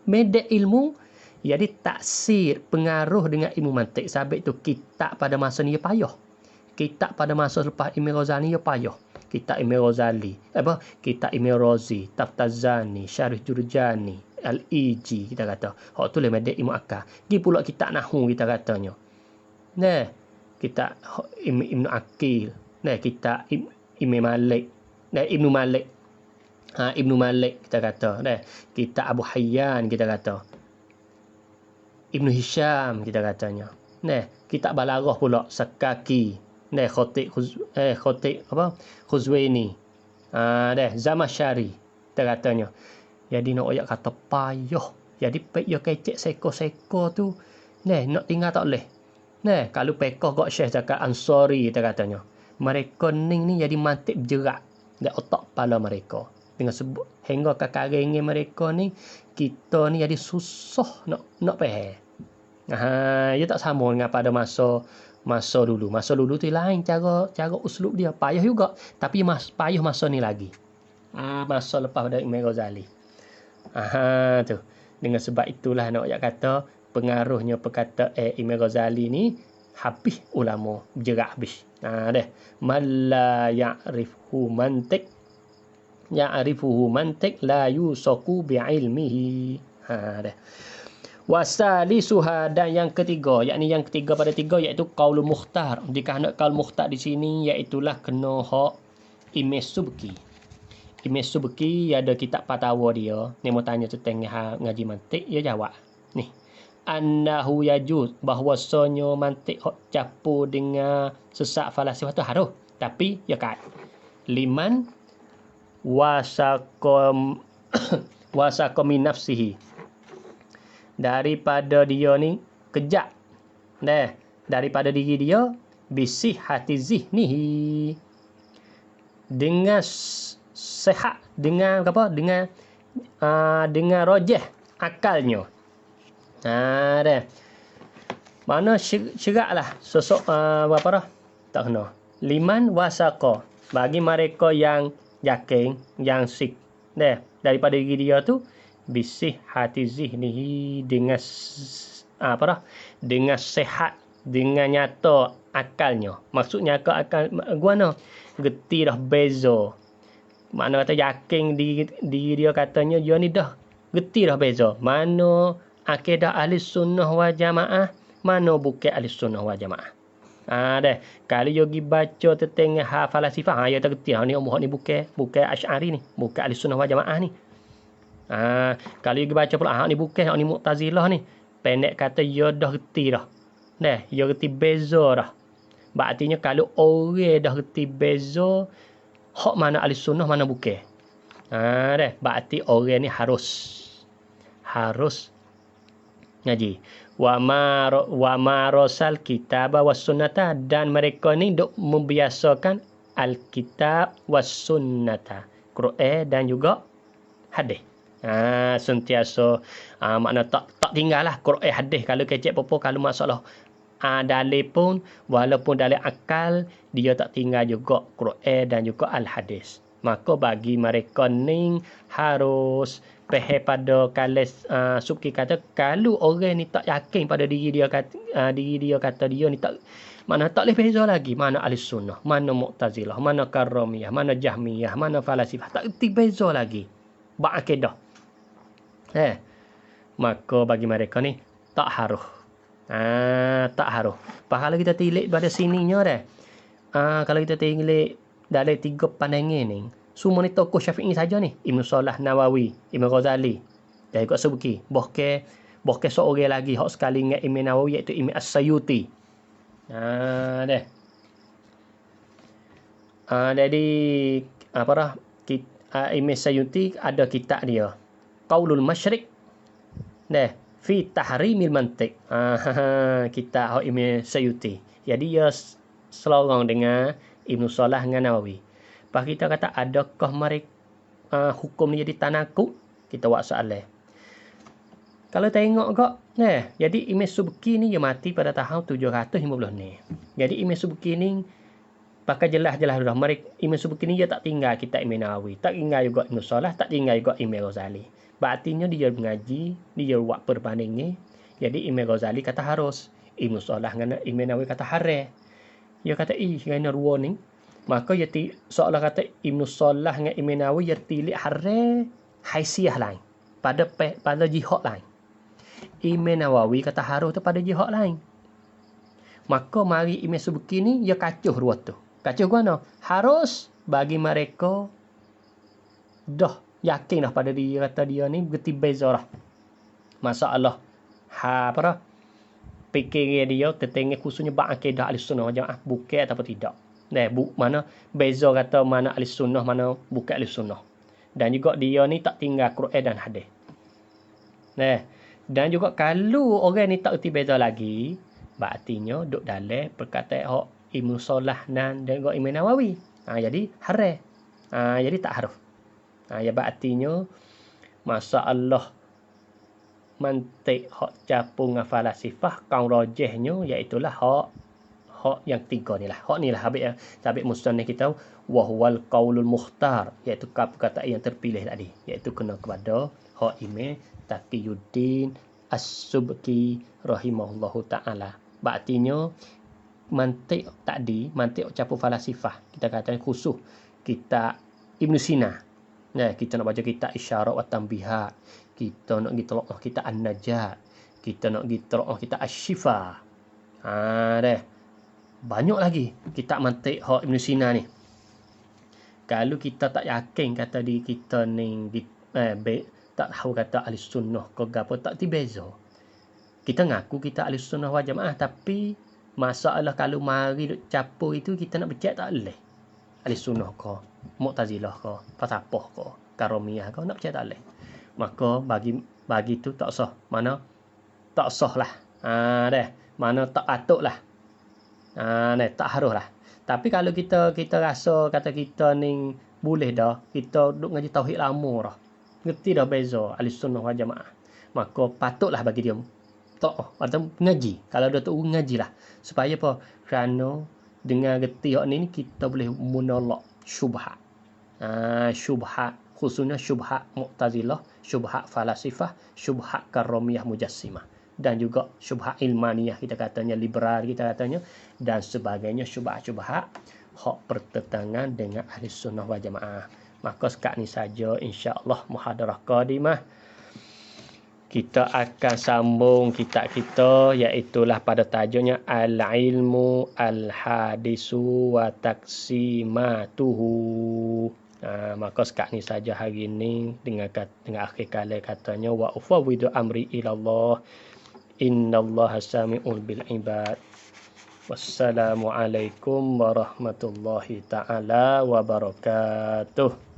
S1: medek ilmu, jadi taksir pengaruh dengan ilmu mantik. Sebab itu kitab pada masa ni payah. Kitab pada masa selepas Imam Ghazali payah. Kitab Imam Ghazali, kitab Imam Razi, Taftazani, Syarih Jurjani, Al-Iji kita kata. Hak tu le medek ilmu akal. Gi pula kitab nahwu kita katanya. Kitab Ibnu Aqil, kitab Imam Malik, Ibnu Malik. Ibnu Malik kita kata, kitab Abu Hayyan kita kata. Ibnu Hisham kita katanya. Kitab Balaghah pula Sakaki, Khatib Khuzwaini. Zamakhsyari kita katanya. Jadi nak ayat kata payah. Jadi payah kecek seko-seko tu. Nak tinggal tak boleh. Kalau pekoh gak Syekh Zakat Ansari kita katanya. Mereka ni jadi mantik bergerak di otak kepala mereka. Dengan sebut hingga kekaringan mereka ni, kita ni jadi susah nak faham. Ia tak sama dengan pada masa dulu. Masa dulu tu lain cara uslub dia. Payah juga, tapi payah masa ni lagi. Masa lepas pada Imam Ghazali. Tu. Dengan sebab itulah nak kata pengaruhnya perkataan Imam Ghazali ni habis ulama bergerak habis. Man la ya'rifuhu mantik la yusaku bi'ilmihi. Wasalisuha, dan yang ketiga, yakni yang ketiga pada tiga, iaitu qaulul mukhtar. Jika hendak qaul mukhtar di sini iaitulah kena hak Imam Subki. Imam Subki ada kitab fatwa dia. Ni mau tanya tentang ngaji mantik, dia jawab. Ni annahu yajuz, bahwasanya mantik hak campur dengan sesak falasifah tu harus, tapi ya kat liman wasakom min nafsihi, daripada dia ni kejap daripada diri dia bisih hati zihnihi, dengan sehat, dengan apa, dengan rojeh akalnya. Dah. Mana ceraklah sosok apa dah? Tak kena. Liman wasaqa, bagi mereka yang yakin, yang sik daripada diri dia tu bisih hati zihnihi, dengan apa dah? Dengan sehat, dengan nyata akalnya. Maksudnya akal guana geti dah beza. Makna kata yakin diri dia, katanya dia ni dah geti dah beza. Mana akidah ahli sunnah wal jamaah, mana bukan ahli sunnah wal jamaah. Dah. Kalau yogi baca tentang falasifah, ya tak geti ni ni bukan Asy'ari ni, bukan ahli sunnah wal jamaah ni. Kalau yogi baca pula ni bukan ni Mu'tazilah ni. Pendek kata ya dah geti dah. Dah, ya geti beza dah. Artinya kalau orang dah geti beza hak mana ahli sunnah mana bukan. Dah, berarti orang ni harus ngaji. Wa ma rasal kitab was sunnata, dan mereka ni duk membiasakan alkitab was sunnata, Quran dan juga hadis. Sentiasa makna tak tinggallah Quran hadis. Kalau kecek apa kalau masalah dalil pun, walaupun dalil akal, dia tak tinggal juga Quran dan juga al-hadis. Maka bagi mereka ni harus faham pada kalis Subki kata, kalau orang ni tak yakin pada diri dia kata dia ni tak, mana tak boleh beza lagi mana ahli sunnah, mana Mu'tazilah, mana Karramiyah, mana Jahmiyah, mana falasifah, tak reti beza lagi berakidah. Maka bagi mereka ni tak harus. Tak harus. Pahala kita tilik pada sininya dah. Kalau kita tilik dalam 3 pandangan ni, semua ni tokoh Syafi'i saja ni. Ibn Salah, Nawawi, Ibn Ghazali, dan juga Subki. Bahkan seorang lagi hak sekali dengan Imam Nawawi, iaitu Imam As-Sayuti. Dah. Jadi apa dah? Imam As-Sayuti ada kitab dia, Qaulul Masyriq. Dah. Fi tahrimil mantiq. Kitab hak Imam Sayuti. Jadi dia selorong dengan Ibn Salah dengan Nawawi. Lepas kita kata, adakah mereka hukum ni jadi tanakub? Kita buat soalan. Kalau tengok kok, jadi Imam Subki ni dia mati pada tahun 750 ni. Jadi Imam Subki ni pakai jelas-jelas dah. Imam Subki ni dia tak tinggal kitab Imam Nawawi, tak tinggal juga Ibn Salah, tak tinggal juga Imam Ghazali. Berartinya dia mengaji, dia buat perbandingan. Jadi Imam Ghazali kata harus, Ibn Salah dengan Imam Nawawi kata haram. Dia kata kerana dua ni, maka dia seolah kata Ibn Salah dengan Imam Nawawi dia tilik haram haisiah lain, pada jihad lain. Imam Nawawi kata harus tu pada jihad lain. Maka mari Imam Subki ni dia kacuh dua tu. Kacuh mana? Harus bagi mereka dah yakin dah pada dia kata dia ni berarti beza dah. Masalah apa dah? Fikir dia tentang khususnya bab akidah Ahlussunnah wal Jamaah bukan ataupun tidak. Mana beza kata mana Ahlussunnah, mana bukan Ahlussunnah. Dan juga dia ni tak tinggal Quran dan hadis. Dan juga kalau orang ni tak erti beza lagi, berartinya duk dalam perkataan hak Ibn Salah dan juga Imam Nawawi. Jadi haram. Jadi tak harus. Ya berartinya masalah mantik hak capung dengan falasifah kaum rajihnya iaitu hak yang tiga ni lah. Hak ni lah habis musannaf kita wa huwal qaulul mukhtar, iaitu perkataan yang terpilih tadi, iaitu kena kepada hak Imam Taqiyuddin As-Subki rahimahullahu taala. Berartinya mantik tadi, mantik capung falasifah, kita kata khusus kita Ibn Sina. Kita nak baca kitab Isyarat wa Tanbihat, kita nak pergi tolak kitab An-Najat, kita nak pergi tolak kitab Asy-Syifa. Banyak lagi kitab mantik hak Ibn Sina ni. Kalau kita tak yakin kata diri kita ni tak tahu kata ahli sunnah ke apa, tak tibeza. Kita ngaku kita ahli sunnah wal jamaah, tapi masalah kalau mari duk capur itu kita nak becak tak boleh. Ahli sunnah ke, Mu'tazilah ke, Falsafah ke, Karramiyah ke, nak percaya tak boleh. Maka bagi tu tak sah. Mana tak sah lah. Mana tak patut lah. Nah, tak harus lah. Tapi kalau kita rasa kata kita ni boleh dah, kita duk ngaji tauhid lama dah. Ngerti dah beza ahli sunnah wal jamaah. Maka patutlah bagi dia tak atau ngaji. Kalau dia tu ngaji lah. Supaya apa? Kerana dengan reti hak ni kita boleh menolak syubhat. Syubhat khususnya syubhat Mu'tazilah, syubhat falasifah, syubhat karomiyah mujassimah dan juga syubhat ilmaniyah kita katanya, liberal kita katanya dan sebagainya, syubhat-syubhat hak bertentangan dengan ahli sunnah wal jamaah. Maka sekat ni saja insya-Allah muhadarah qadimah kita akan sambung kitab kita iaitulah pada tajuknya al-ilmu al-hadisu wa taqsimatuhu. Maka sekat ni saja hari ini dengan akhir kala katanya wa ufawwidu amri ilallah innallaha sami'un bil ibad. Wassalamualaikum warahmatullahi taala wabarakatuh.